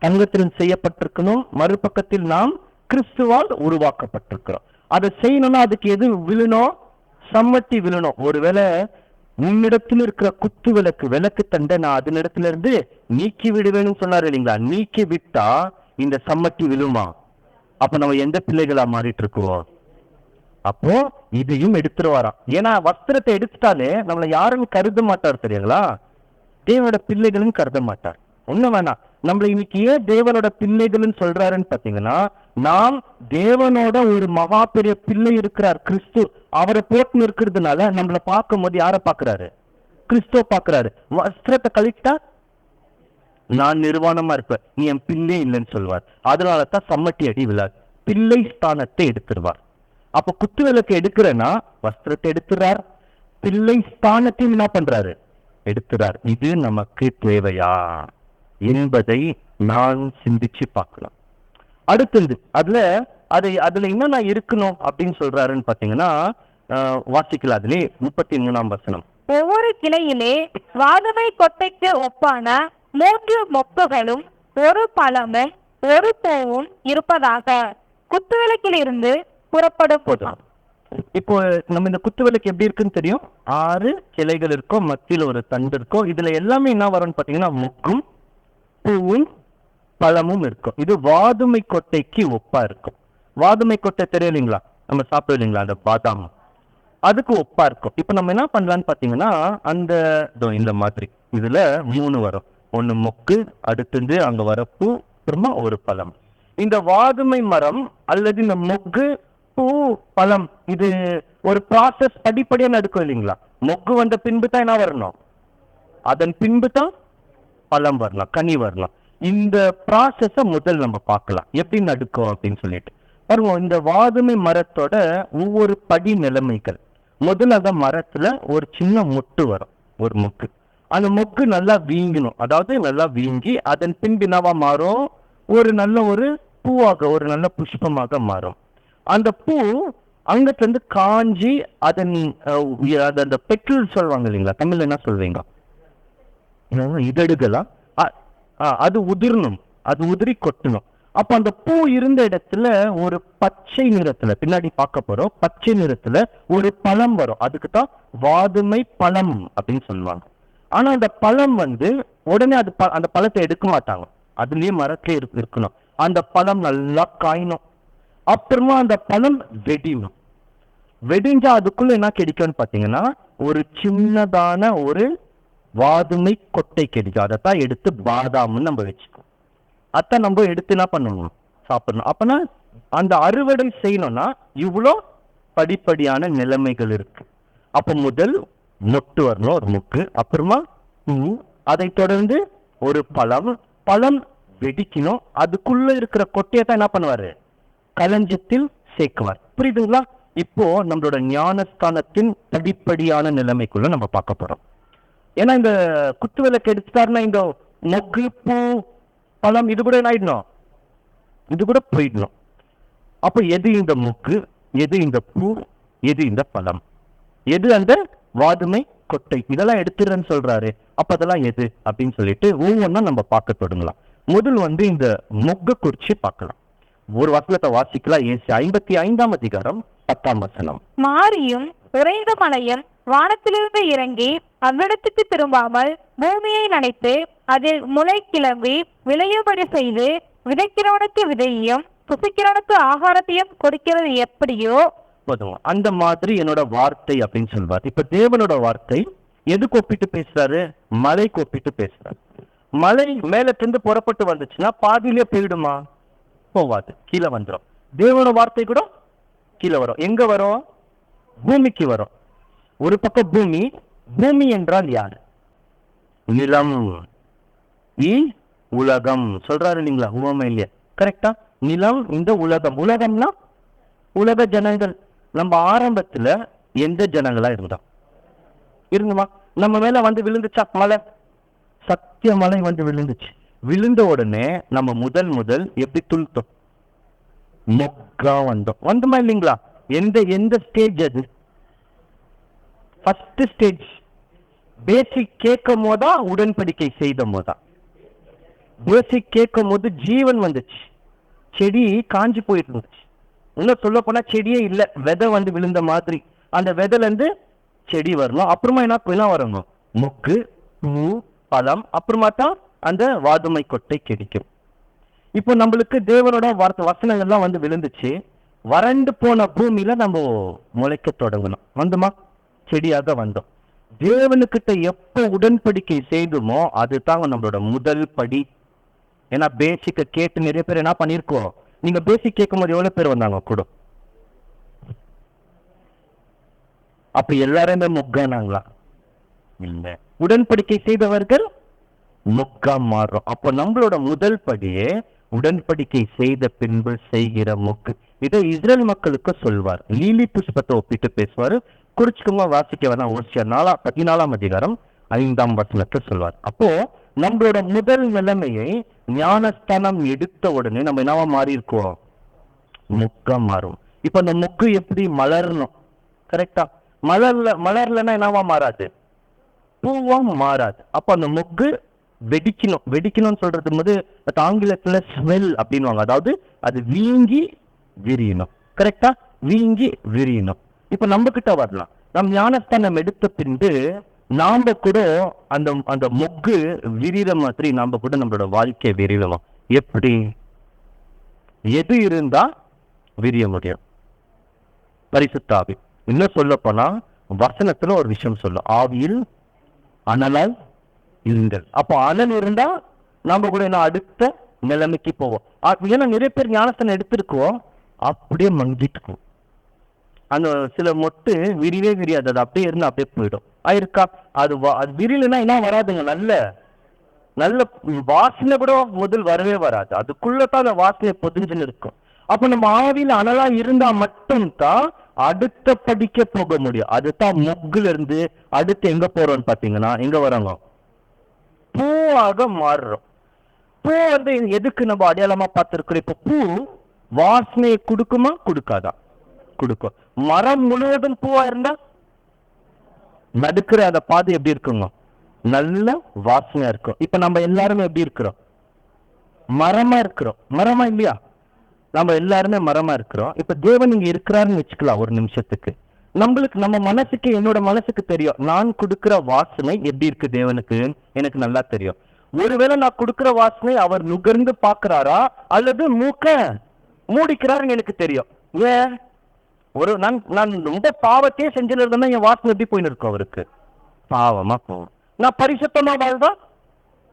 தங்கத்தில் செய்யப்பட்டிருக்கணும், மறுபக்கத்தில் நாம் கிறிஸ்துவால் உருவாக்கப்பட்டிருக்கிறோம். அதை செய்யணும்னா அதுக்கு எது விழணும்? சம்மட்டி விழணும். ஒருவேளை உன்னிடத்தில் இருக்கிற குத்து விளக்கு தண்டை நான் அதனிடத்துல இருந்து நீக்கி விடுவேன்னு சொன்னாரு இல்லைங்களா? நீக்கி விட்டா இந்த சம்மட்டி விழுமா? அப்ப நம்ம எந்த பிள்ளைகளா மாறிட்டு இருக்கோம்? அப்போ இதையும் எடுத்துருவாராம். ஏன்னா வஸ்திரத்தை எடுத்துட்டாலே நம்மளை யாரும் கருத மாட்டார், தெரியுங்களா? தேவனோட பிள்ளைகளும் கருத மாட்டார். ஒண்ணு வேணாம், நம்மள இன்னைக்கு ஏன் தேவனோட பிள்ளைகள்னு சொல்றாருன்னு பாத்தீங்கன்னா, நாம் தேவனோட ஒரு மகா பெரிய பிள்ளை இருக்கிறார் கிறிஸ்து. அவரை போட்டு இருக்கிறதுனால நம்மள பார்க்கும் போது யார பாக்குறாரு? கிறிஸ்துவ பாக்குறாரு. வஸ்திரத்தை கழிட்டா நான் நிர்வாணமா இருப்பேன், நீ என் பிள்ளை இல்லைன்னு சொல்லுவார். அதனாலதான் சம்மட்டி அடி விழாது, பிள்ளை ஸ்தானத்தை எடுத்துருவார். அப்ப குத்து விளக்கு எடுக்கிறேன்னா வஸ்திரத்தை எடுத்துறார், பிள்ளை ஸ்தானத்தையும் என்ன பண்றாரு? எடுத்துறார். இது நமக்கு தேவையா என்பதை நான் சிந்திச்சு பார்க்கலாம். அடுத்தது அதுல என்ன இருக்கணும் அப்படின்னு சொல்றாருன்னு பாத்தீங்கன்னா, வாசிக்கலாம். அதுல 33ஆம் வசனம். ஒவ்வொரு கிளையிலே வாதுமை கொட்டைக்கு ஒப்பான 3 மொக்குகளும் 1 பழமும் 1 பூவும் இருப்பதாக குத்துவிளக்கில் இருந்து புறப்படும். போதும். இப்போ நம்ம இந்த குத்து விளக்கு எப்படி இருக்குன்னு தெரியும். 6 கிளைகள் இருக்கும், மத்தியில் ஒரு தண்டு இருக்கும். இதுல எல்லாமே என்ன வரும்னு பாத்தீங்கன்னா, மொக்கும் பூவும் பழமும் இருக்கும். இது வாதுமை கொட்டைக்கு ஒப்பா இருக்கும். வாதுமை கொட்டை தெரியும் இல்லைங்களா? நம்ம சாப்பிடுவோம் இல்லைங்களா, அந்த பாதாம், அதுக்கு ஒப்பா இருக்கும். இப்ப நம்ம என்ன பண்ணலான்னு பாத்தீங்கன்னா, அந்த இந்த மாதிரி இதுல 3 வரும். 1 மொக்கு, அடுத்தது அங்க வர பூ, அப்புறமா ஒரு பழம். இந்த வாதுமை மரம் அல்லது இந்த மொக்கு, பூ, பழம், இது ஒரு ப்ராசஸ், படிப்படியா நடக்கும் இல்லைங்களா? மொக்கு வந்த பின்பு தான் என்ன வரணும்? அதன் பின்பு தான் பழம் வரலாம், கனி வரலாம். இந்த ப்ராசஸ முதல் நம்ம பார்க்கலாம் எப்படி நடக்கும் அப்படின்னு சொல்லிட்டு பாருங்க. இந்த வாதுமை மரத்தோட ஒவ்வொரு படி நிலைமைகள். முதல்ல அந்த மரத்துல ஒரு சின்ன மொட்டு வரும், ஒரு மொக்கு. அந்த மொக்கு நல்லா வீங்கணும், அதாவது நல்லா வீங்கி அதன் பின்பு என்னவா மாறும்? ஒரு நல்ல ஒரு பூவாக, ஒரு நல்ல புஷ்பமாக மாறும். அந்த பூ அங்கத்துல இருந்து காஞ்சி அதன் அந்த பெட்ரோல் சொல்லுவாங்க இல்லைங்களா, தமிழ்ல என்ன சொல்வீங்க? இதடுகளா? அது உதிரணும், அது உதிரி கொட்டணும். அப்ப அந்த பூ இருந்த இடத்துல ஒரு பச்சை நிறத்துல, பின்னாடி பார்க்க போறோம், பச்சை நிறத்துல ஒரு பழம் வரும். அதுக்கு தான் வாதுமை பழம் அப்படின்னு சொல்லுவாங்க. ஆனா அந்த பழம் உடனே அந்த பழத்தை எடுக்க மாட்டாங்க, அதுலயே மரத்திலே இருக்கணும். அந்த பழம் நல்லா காயணும், அப்புறமா அந்த பழம் வெடிணும். வெடிஞ்சா அதுக்குள்ள என்ன கிடைக்கும்னு பாத்தீங்கன்னா, ஒரு சின்னதான ஒரு வாதுமை கொட்டை கிடைக்கும். அதைத்தான் எடுத்து பாதாம்னு நம்ம வச்சுக்கோம். அதான் நம்ம எடுத்து என்ன பண்ணணும்? சாப்பிடணும். அப்பனா அந்த அறுவடை செய்யணும்னா இவ்வளோ படிப்படியான நிலைமைகள் இருக்கு. அப்ப முதல் மொட்டு வரணும், ஒரு முக்கு, அப்புறமா பூ, அதை தொடர்ந்து ஒரு பழம், பழம் வெடிக்கணும். அதுக்குள்ள இருக்கிற கொட்டையை தான் என்ன பண்ணுவாரு? களஞ்சத்தில் சேர்க்குவார். புரியுதுங்களா? இப்போ நம்மளோட ஞானஸ்தானத்தின் படிப்படியான நிலைமைக்குள்ள நம்ம பார்க்க போறோம். ஏன்னா இந்த குத்து விளக்கு எடுத்துட்டாருன்னா இந்த மொக்கு, பூ, பழம் இது கூட என்ன ஆயிடணும்? இது கூட போயிடணும். அப்ப எது இந்த மொக்கு, எது இந்த பூ, எது இந்த பழம், எது அந்த வாதுமை கொட்டை, இதெல்லாம் எடுத்துறேன்னு சொல்றாரு. அப்ப அதெல்லாம் எது அப்படின்னு சொல்லிட்டு ஒவ்வொன்றா நம்ம பார்க்க தொடங்கலாம். முதல் இந்த மொக்க குறிச்சு பார்க்கலாம். ஒரு வசனத்தை வாசிக்கலாம். ஏசி 55ஆம் அதிகாரம் 10ஆம் வசனம். மாரியும் உறைந்த மலையும் வானத்திலிருந்து இறங்கி அவ்விடத்துக்கு திரும்பாமல் பூமியை நனைத்து அதில் முளை கிளம்பி விளையும்படி செய்து விதைக்கிறவனுக்கு விதையையும் புசிக்கிறவனுக்கு ஆகாரத்தையும் கொடுக்கிறது எப்படியோ அந்த மாதிரி என்னோட வார்த்தை அப்படின்னு சொல்வார். இப்ப தேவனோட வார்த்தை எது ஒப்பிட்டு பேசுறாரு? மலை ஒப்பிட்டு பேசுறாரு. மலை மேல இருந்து புறப்பட்டு வந்துச்சுன்னா பாதியிலே போயிடுமா? போவாது, கீழே வந்துடும். தேவனோட வார்த்தை கூட கீழே வரும். எங்க வரும்? பூமிக்கு வரும். ஒரு பக்கம் பூமி. பூமி என்றால் யார்? நிலம். உலகம் சொல்றாரு இல்லைங்களா, உவமை இல்லையா? கரெக்டா? நிலம், இந்த உலகம். உலகம்னா உலக ஜனங்கள். நம்ம ஆரம்பத்துல எந்த ஜனங்களா இருந்தோமா? நம்ம மேல வந்து விழுந்துச்சா மலை? சத்திய மலை வந்து விழுந்துச்சு. விழுந்த உடனே நம்ம முதல் எப்படி துளுத்தோம்? மொக்கா வந்தோமா இல்லைங்களா? எந்த ஸ்டேஜ் அது? First stage. பேசிக் கேட்கும் போதா உடன்படிக்கை செய்த போதா? பேசிக் கேட்கும் போது ஜீவன் வந்துச்சு. செடி காஞ்சி போயிட்டு இருந்துச்சு. இன்னும் சொல்ல போனா செடியே இல்ல, விதை வந்து விழுந்த மாதிரி. அந்த விதைல இருந்து செடி வரணும். அப்புறமா என்ன வரணும்? மொக்கு, பூ, பழம், அப்புறமா தான் அந்த வாதுமை கொட்டை கிடைக்கும். இப்போ நம்மளுக்கு தேவனோட வசனங்கள்லாம் வந்து விழுந்துச்சு. வறண்டு போன பூமியில நம்ம முளைக்க தொடங்கணும். வந்தோமா? செடியாக வந்தோம். தேவனுக்கிட்ட எப்போ உடன்படிக்கை செய்துமோ அதுதாங்க நம்மளோட முதல் படி. ஏன்னா பேசிக்க கேட்டு நிறைய பேர் என்ன பண்ணிருக்கோம்? நீங்க பேசிக் கேட்கும் போது எவ்வளவு பேர் வந்தாங்க கூட? அப்ப எல்லாருமே முக்கானாங்களா? இல்ல. உடன்படிக்கை செய்தவர்கள் முக்கா மாறும். அப்ப நம்மளோட முதல் படியே உடன்படிக்கை செய்த பின்பு செய்கிற முக்கு. இதை இஸ்ரேல் மக்களுக்கு சொல்வார். லீலி புஷ்பத்தை ஒப்பிட்டு பேசுவாரு. குறிச்சுக்குமா, வாசிக்க வேணா. ஓசியா 14ஆம் அதிகாரம் 5ஆம் வசனத்தை சொல்வார். அப்போ நம்மளோட முதல் நிலைமையை ஞானஸ்தானம் எடுத்த உடனே நம்ம என்னவா மாறி இருக்கோம்? முக்கா மாறும். இப்ப அந்த முக்கு எப்படி மலரணும்? கரெக்டா? மலர்லன்னா என்னவா மாறாது? பூவா மாறாது. அப்ப அந்த முக்கு வெடிக்கணும்னு சொல்றது போது ஆங்கிலத்துல ஸ்மெல் அப்படின்வாங்க. அதாவது அது வீங்கி விரியணும். கரெக்டா? வீங்கி விரியணும். இப்ப நம்ம கிட்ட வரலாம். நம் ஞானஸ்தானம் எடுத்த பின்பு நாம கூட அந்த மொக்கு விரிகிற மாதிரி நாம கூட நம்மளோட வாழ்க்கையை விரியலாம். எப்படி? எது இருந்தா விரிய முடியும்? பரிசுத்த ஆவி. இன்னும் சொல்ல போனா வசனத்துல ஒரு விஷயம் சொல்லும், ஆவியில் அனலால் இருங்கள். அப்போ அனல் இருந்தா நாம கூட என்ன அடுத்த நிலைமைக்கு போவோம். ஏன்னா நிறைய பேர் ஞானஸ்தானம் எடுத்திருக்கோம், அப்படியே மங்கிட்டுக்கும். அந்த சில மொட்டு விரிவே விரியாது, அது அப்படியே இருந்து அப்படியே போயிடும். ஆயிருக்கா? அது விரியலன்னா என்ன வராதுங்க, நல்ல வாசனை கூட முதல் வரவே வராது. அதுக்குள்ளதான் அந்த வாசனை பொதிஞ்சுன்னு இருக்கும். அப்ப நம்ம ஆவியில அனலா இருந்தா மட்டும்தான் அடுத்த படிக்க போக முடியும். அதுதான் மொக்குல இருந்து அடுத்து எங்க போறோம்னு பாத்தீங்கன்னா, எங்க வரோங்க? பூவாக மாறுறோம். பூ வந்து எதுக்கு நம்ம அடையாளமா பார்த்திருக்கிறோம்? இப்ப பூ வாசனையை கொடுக்குமா கொடுக்காதா? கொடுக்கும். மரம் முழுவதும் பூவா இருந்தா நடுக்கிற அந்த பாதை எப்படி இருக்குங்க? நல்ல வாசனையா இருக்கும். இப்ப நம்ம எல்லாருமே எப்படி இருக்கிறோம்? மரமா இருக்கிறோம். மரமா இல்லையா? நம்ம எல்லாருமே மரமா இருக்கிறோம். இப்ப தேவன் இங்க இருக்கிறாருன்னு வச்சுக்கலாம் ஒரு நிமிஷத்துக்கு. நம்மளுக்கு நம்ம மனசுக்கு, என்னோட மனசுக்கு தெரியும் நான் கொடுக்கிற வாசனை எப்படி இருக்கு தேவனுக்கு எனக்கு நல்லா தெரியும். ஒருவேளை நான் கொடுக்கிற வாசனை அவர் நுகர்ந்து பாக்குறாரா அல்லது மூக்க மூடிக்கிறாருன்னு எனக்கு தெரியும். ஏன்? நான் ரொம்ப பாவத்தையே செஞ்சுன்னு இருந்தேன்னா என் வாசனை எப்படி போயின்னு இருக்கும்? அவருக்கு பாவமா போகும். நான் பரிசுத்தமா வாழ்ந்தா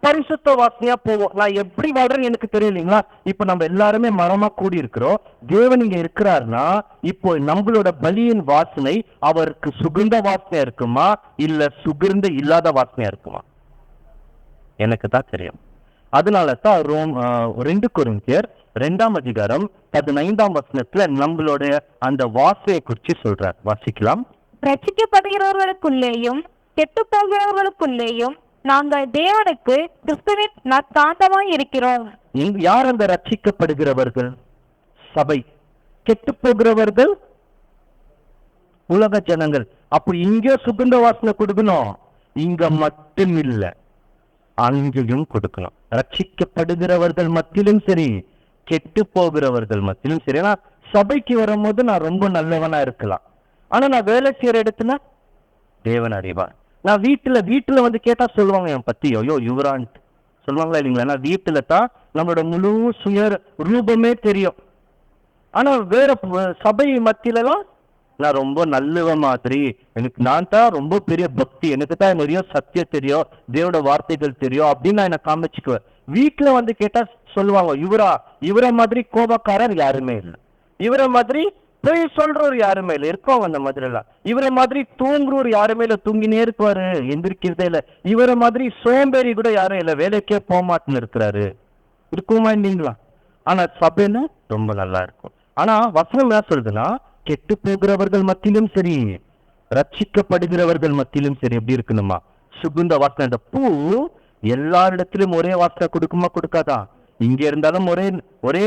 பரிசுத்த வாசனையா போவோம். நான் எப்படி வாழ்றேன்னு எனக்கு தெரியும் இல்லைங்களா? இப்ப நம்ம எல்லாருமே மரமா கூடி இருக்கிறோம். தேவன் இங்க இருக்கிறாருன்னா இப்போ நம்மளோட பலியின் வாசனை அவருக்கு சுகந்த வாசனையா இருக்குமா இல்ல சுகந்த இல்லாத வாசனையா இருக்குமா? எனக்கு தான் தெரியும். அதனாலதான் 2 கொரிந்தியர் 2ஆம் அதிகாரம் 15ஆம் வசனத்துல நம்மளோட அந்த வாசனையை குறிச்சு சொல்றார். வாசிக்கலாம். ரட்சிக்கப்படுகிறவர்களுக்குள்ளேயும் கெட்டு போகிறவர்களுக்குள்ளேயும் நாங்கள் தேவனுக்கு கிறிஸ்துவின் நற்காந்தமாய் இருக்கிறோம். யார் அந்த ரட்சிக்கப்படுகிறவர்கள்? சபை. கெட்டு போகிறவர்கள் உலக ஜனங்கள். அப்படி இங்க சுகந்த வாசனை கொடுக்கணும், இங்க மட்டும் இல்ல அங்கேயும் கொடுக்கணும். ரட்சிக்கப்படுகிறவர்கள் மத்தியிலும் சரி, கெட்டு போகிறவர்கள் மத்தியிலும் சரி. ஏன்னா சபைக்கு வரும்போது நான் ரொம்ப நல்லவனா இருக்கலாம், ஆனா நான் வேலை செய்யற இடத்துல தேவன் அறிவார். நான் வீட்டுல வந்து கேட்டா சொல்லுவாங்க என் பத்தி, ஐயோ யுவரான்ட்டு சொல்லுவாங்களா இல்லைங்களா? நான் வீட்டுல தான் நம்மளோட முழு சுய ரூபமே தெரியும். ஆனா வேற சபை மத்தியிலலாம் நான் ரொம்ப நல்லவ மாதிரி, நான் தான் ரொம்ப பெரிய பக்தி, எனக்கு தான் நிறைய சத்தியம் தெரியும், தேவோட வார்த்தைகள் தெரியும் அப்படின்னு நான் என்ன காமிச்சுக்குவேன். வீட்டுல வந்து கேட்டா சொல்லுவாங்க, இவரை மாதிரி கோபக்காரர் யாருமே இல்லை, இவரை மாதிரி போய் சொல்றவர் யாருமே இல்ல, இருக்கோம் அந்த மாதிரி எல்லாம். இவரை மாதிரி தூங்குறவர் யாருமே இல்ல, தூங்கினே இருக்குவாரு, எந்திரிக்கிறதே இல்ல. இவரை மாதிரி சோம்பேறி கூட யாரும் இல்ல, வேலைக்கே போக மாட்டேன்னு இருக்கிறாரு. இருக்குமா இல்லைங்களா? ஆனா சபைன்னு ரொம்ப நல்லா இருக்கும். ஆனா வசனம் என்ன சொல்றதுன்னா, கெட்டு போகிறவர்கள் மத்தியிலும் சரி, ரட்சிக்கப்படுகிறவர்கள் மத்தியிலும் சரி எப்படி இருக்கணுமா? சுகுந்த வாசனை. இந்த பூ எல்லாரிடத்திலும் ஒரே வாசனை கொடுக்குமா கொடுக்காதா? இங்க இருந்தாலும் ஒரே ஒரே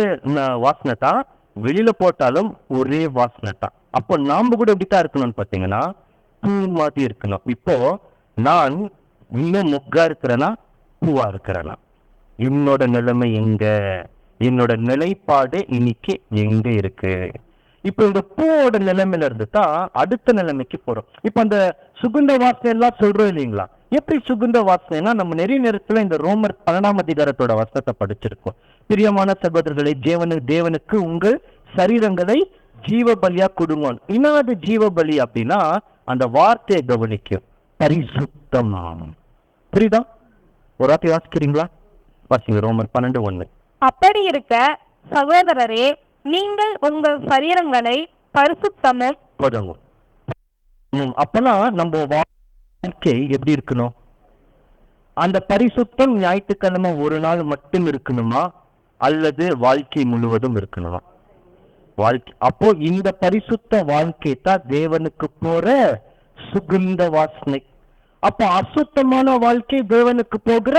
வாசனை தான், வெளியில போட்டாலும் ஒரே வாசனை தான். அப்போ நாம கூட எப்படித்தான் இருக்கணும்னு பாத்தீங்கன்னா, பூ மாதிரி இருக்கணும். இப்போ நான் இன்னும் முக்கா இருக்கிறேன்னா பூவா இருக்கிறேன்னா, என்னோட நிலைமை எங்க, என்னோட நிலைப்பாடு இன்னைக்கு எங்க இருக்கு? இப்ப இந்த பூவோட நிலைமையில இருந்து தான் அடுத்த நிலைமைக்கு போறோம். இப்ப அந்த சுகுந்த வாசனை எல்லாம் சொல்றோம் இல்லைங்களா? எப்படி சுகுந்த வாசனைனா, நம்ம நிறைய நேரத்துல இந்த ரோமர் 12ஆம் அதிகாரத்தோட வசனத்தை படிச்சிருக்கோம். பிரியமான சகோதரர்களை, தேவனுக்கு உங்கள் சரீரங்களை ஜீவ பலியா கொடுங்க. இன்னொரு ஜீவ பலி அப்படின்னா அந்த வார்த்தையை கவனிக்கும், பரிசுத்தம். புரியுதா? ஒரு வார்த்தை வாசிக்கிறீங்களா? வாசிங்க, ரோமர் 12:1. அப்படி இருக்க சகோதரரே, நீங்கள் உங்கள் சரீரங்களை பரிசுத்தமும் தொடங்கும். அப்பனா நம்ம வாழ்க்கை எப்படி இருக்கணும்? அந்த பரிசுத்தம் ஞாயிற்றுக்கிழமை ஒரு நாள் மட்டும் இருக்கணுமா, அல்லது வாழ்க்கை முழுவதும் இருக்கணுமா? வாழ்க்கை. அப்போ இந்த பரிசுத்த வாழ்க்கை தான் தேவனுக்கு போற சுகுந்த வாசனை. அப்போ அசுத்தமான வாழ்க்கை தேவனுக்கு போகிற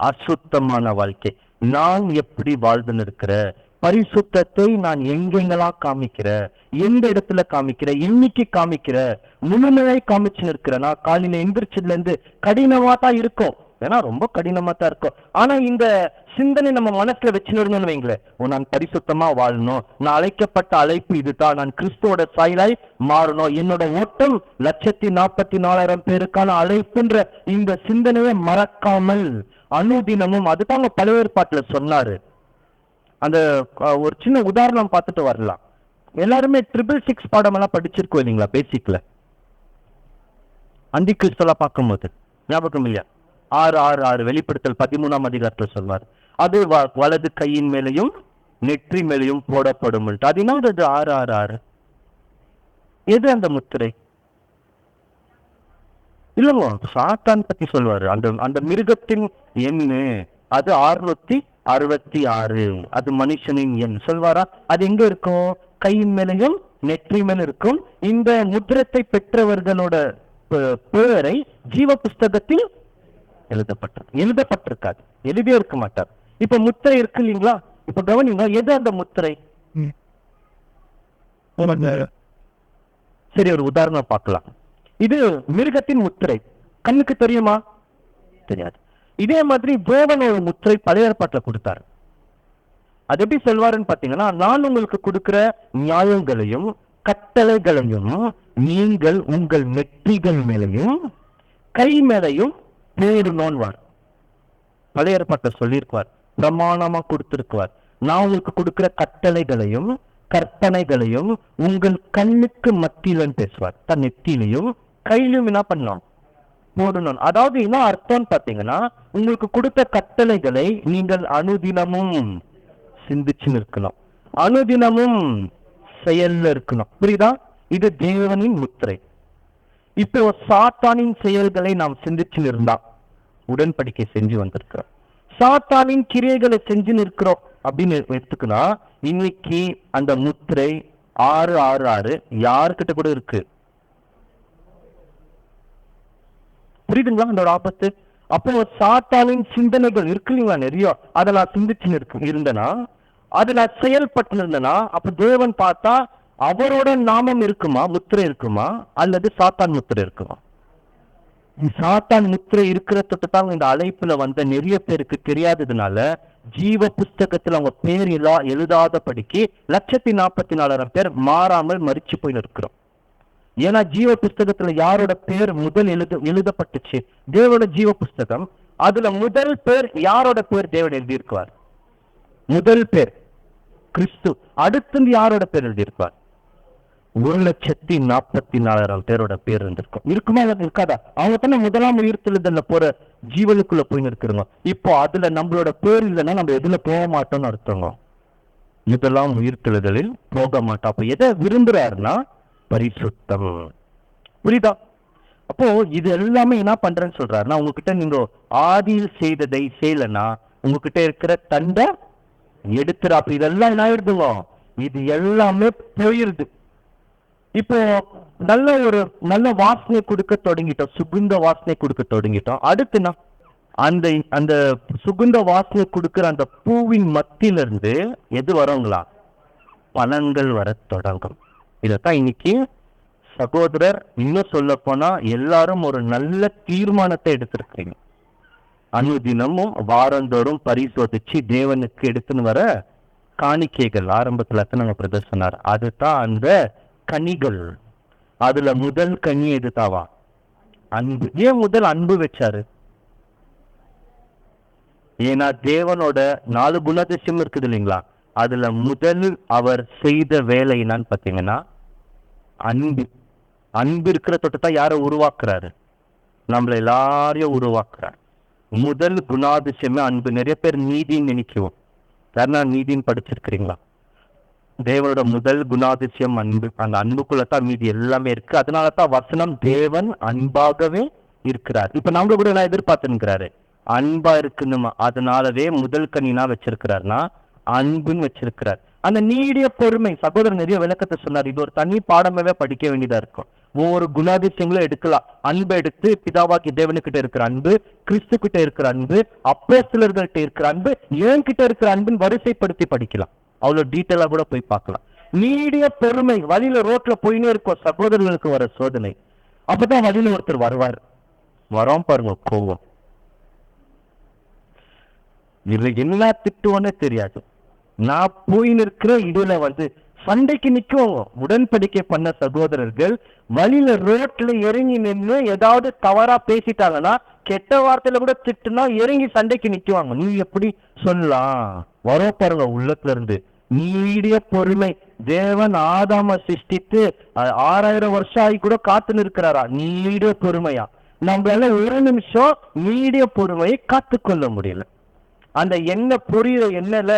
அசுத்தமான வாழ்க்கை. நான் எப்படி வாழ்ந்துன்னு இருக்கிற பரிசுத்தத்தை நான் எங்கெங்கெல்லாம் காமிக்கிற, எந்த இடத்துல காமிக்கிற, இன்னைக்கு காமிக்கிற, முழுமையாய் காமிச்சுன்னு இருக்கிறேன்னா, காலையில எந்திரிச்சதுல இருந்து கடினமா தான் இருக்கும், ஏன்னா ரொம்ப கடினமா தான் இருக்கும். ஆனா இந்த சிந்தனை நம்ம மனசுல வச்சுன்னு வைங்களேன், நான் பரிசுத்தமா வாழணும், நான் அழைக்கப்பட்ட அழைப்பு இதுதான், நான் கிறிஸ்துவோட சாயலாய் மாறணும், என்னோட ஓட்டம் 1,44,000 பேருக்கான அழைப்புன்ற இந்த சிந்தனையை மறக்காமல் அனுதினமும், அதுதான் பழைய ஏற்பாட்டுல சொன்னாரு. அந்த ஒரு சின்ன உதாரணம் பார்த்துட்டு வரலாம். எல்லாருமே 666 பாடம் எல்லாம் படிச்சிருக்கோம் இல்லைங்களா? பேசிக்ல அந்தி கிறிஸ்தெல்லாம் பார்க்கும்போது ஞாபகம் இல்லையா? 6:6:6 வெளிப்படுத்தல் 13ஆம் அதிகாரத்துல சொல்வார், அது வலது கையின் மேலையும் நெற்றி மேலையும் போடப்படும். அது என்ன? 6:6:6 எது அந்த முத்திரை? இல்லங்க, சாத்தான் பத்தி சொல்வாரு. அந்த மிருகத்தின் எண்ணு அது 666, அது மனுஷனின் எண் சொல்வாரா? அது எங்க இருக்கும்? கையின் மேலையும் நெற்றி மேல இருக்கும். இந்த முத்திரத்தை பெற்றவர்களோட பேரை ஜீவ புஸ்தகத்தில் எழுதப்பட்டிருக்காது, எழுதியே இருக்க மாட்டார். இப்ப முத்திரை இருக்கு இல்லைங்களா? இப்ப கவனிங்க, எது அந்த முத்திரை? சரி, ஒரு உதாரணம் பார்க்கலாம். இது மிருகத்தின் முத்திரை, கண்ணுக்கு தெரியுமா? தெரியாது. இதே மாதிரி தேவன் ஒரு முத்திரை பழைய ஏற்பாட்டுல கொடுத்தாரு. அது எப்படி சொல்வாருன்னு பாத்தீங்கன்னா, நான் உங்களுக்கு கொடுக்கிற நியாயங்களையும் கட்டளைகளையும் நீங்கள் உங்கள் நெற்றிகள் மேலையும் கை மேலையும் தேடணும்வார். பழைய ஏற்பாட்டுல சொல்லியிருக்குவார், பிரமாணமா கொடுத்திருக்குவார். நான் உங்களுக்கு கொடுக்கிற கட்டளைகளையும் கற்பனைகளையும் உங்கள் கண்ணுக்கு மத்தியிலும் பேசுவார். தன் நெத்தியிலையும் கையிலும் என்ன பண்ணணும்? போடணும். அதாவது என்ன அர்த்தம் பாத்தீங்கன்னா, உங்களுக்கு கொடுத்த கட்டளைகளை நீங்கள் அனுதினமும் சிந்திச்சு இருக்கணும், அனுதினமும் செயல்ல இருக்கணும். புரியுதா? இது தேவனின் முத்திரை. இப்போ சாத்தானின் செயல்களை நாம் சிந்திச்சு இருந்தா உடன்படிக்கை செஞ்சு வந்திருக்கிறோம், சாத்தானின் கிரியைகளை செஞ்சு நிற்கிறோம் அப்படின்னு எடுத்துக்கனா, இன்னைக்கு அந்த முத்திரை 666 யாருக்கிட்ட கூட இருக்கு. புரியுதுங்களா அந்த ஒரு ஆபத்து? அப்போ சாத்தானின் சிந்தனைகள் இருக்கு இல்லைங்களா, நிறைய, அதை நான் சிந்திச்சு இருந்தேன்னா, அதை நான் செயல்பட்டு இருந்தேன்னா, அப்ப தேவன் பார்த்தா அவரோட நாமம் இருக்குமா, முத்திரை இருக்குமா, அல்லது சாத்தான் முத்திரை இருக்குமா? சாத்தான் முத்திரை இருக்கிற தொட்டுதான் இந்த அழைப்புல வந்த நிறைய பேருக்கு தெரியாததுனால ஜீவ புஸ்தகத்தில் அவங்க பேர் எழுதாதபடிக்கு 1,44,000 பேர் மாறாமல் மரிச்சு போய் இருக்கிறோம். ஏன்னா ஜீவ புஸ்தகத்துல யாரோட பேர் முதல் எழுதப்பட்டுச்சு? தேவனோட ஜீவ புஸ்தகம். அதுல முதல் பேர் யாரோட பேர் தேவன் எழுதியிருக்குவார்? முதல் பேர் கிறிஸ்து. அடுத்து யாரோட பேர் எழுதியிருப்பார்? 1,44,000 பேரோட பேர் இருந்திருக்கும். இருக்குமா இருக்காதா? அவங்க தானே முதலாம் உயிர்த்தெழுதல்ல போற ஜீவனுக்குள்ள போய் நிற்கிறோங்க. இப்போ அதுல நம்மளோட பேர் இல்லைன்னா நம்ம எதுல போக மாட்டோம்னு அர்த்தங்க. முதலாம் உயிர்த்தெழுதலில் போக மாட்டோம். அப்ப எதை விரும்புறாருன்னா பரிசுத்தம். புரியுதா? அப்போ இது எல்லாமே என்ன பண்றேன்னு சொல்றாருன்னா, உங்ககிட்ட நீங்க ஆதியில் செய்ததை செய்யலன்னா உங்ககிட்ட இருக்கிற தண்டை எடுத்துற. அப்ப இதெல்லாம் என்ன ஆயிடுதுவோ, இது எல்லாமே போயிருது. இப்போ நல்ல வாசனை கொடுக்க தொடங்கிட்டோம், சுகுந்த வாசனை கொடுக்க தொடங்கிட்டோம். அடுத்துனா அந்த அந்த சுகுந்த வாசனை கொடுக்கிற அந்த பூவின் மத்தியிலிருந்து எது வருங்களா, பலன்கள் வர தொடங்கும். இதத்தான் இன்னைக்கு சகோதரர், இன்னும் சொல்ல போனா எல்லாரும் ஒரு நல்ல தீர்மானத்தை எடுத்திருக்கிறீங்க. அனுதினமும் வாரந்தோறும் பரிசோதிச்சு தேவனுக்கு எடுத்துன்னு வர காணிக்கைகள் ஆரம்பத்துல நம்ம பிரதர் சொன்னார். அதுதான் அந்த கனிகள். அதுல முதல் கனி எதுதாவா, அன்பு. ஏன் முதல் அன்பு வச்சாரு? ஏன்னா தேவனோட 4 குணாதிசயம் இருக்குது இல்லைங்களா, அதுல முதல் அவர் செய்த வேலை என்னன்னு பாத்தீங்கன்னா அன்பு. அன்பு இருக்கிற தொட்டத்தான் யாரை உருவாக்குறாரு, நம்மள எல்லாரையும் உருவாக்குறாரு. முதல் குணாதிசயமே அன்பு. நிறைய பேர் நீதின்னு நினைக்குவோம். யாருன்னா நீதின்னு படிச்சிருக்கிறீங்களா? தேவனோட முதல் குணாதிசயம் அன்பு. அந்த அன்புக்குள்ளதான் மீதி எல்லாமே இருக்கு. அதனாலதான் வசனம் தேவன் அன்பாகவே இருக்கிறார். இப்ப நம்ம கூட எல்லாம் எதிர்பார்த்துக்கிறாரு அன்பா இருக்குன்னு. அதனாலவே முதல் கனினா வச்சிருக்கிறாருன்னா அன்புன்னு வச்சிருக்கிறார். அந்த நீடிய பொறுமை, சகோதரர் நிறைய விளக்கத்தை சொன்னார். இது ஒரு தனி பாடமாவே படிக்க வேண்டியதா இருக்கும். ஒவ்வொரு குணாதிசயங்களும் எடுக்கலாம். அன்பை எடுத்து பிதாவாக்கி தேவனுக்கிட்ட இருக்கிற அன்பு, கிறிஸ்து கிட்ட இருக்கிற அன்பு, அப்போஸ்தலர்கள்ட்ட இருக்கிற அன்பு, ஏன் கிட்ட இருக்கிற அன்புன்னு வரிசைப்படுத்தி படிக்கலாம். அவ்வளவு டீட்டெயிலா கூட போய் பார்க்கலாம். நீடிய பொறுமை. வழியில ரோட்ல போயினே இருக்கும் சகோதரர்களுக்கு வர சோதனை. அப்பதான் வழியில ஒருத்தர் வருவார். வரோம் பாருங்க கோவம். இதுல என்ன திட்டுவோன்னு தெரியாது. நான் போயின்னு இருக்கிற இதுல சண்டைக்கு நிக்கும். உடன்படிக்கை பண்ண சகோதரர்கள் வழியில ரோட்ல இறங்கி நின்று ஏதாவது தவறா பேசிட்டாங்கன்னா, கெட்ட வார்த்தையில கூட திட்டுனா இறங்கி சண்டைக்கு நிக்குவாங்க. நீ எப்படி சொல்லலாம்? வர பாருங்க உள்ளத்துல இருந்து நீடிய பொறுமை. தேவன் ஆதாம சிருஷ்டித்து 6000 வருஷம் ஆகி கூட காத்து நிற்கிறாரா? நீடிய பொறுமையா? நம்மளால ஒரு நிமிஷம் நீடிய பொறுமையை காத்துக்கொள்ள முடியல. அந்த எண்ணெய் பொரியிற எண்ணெயில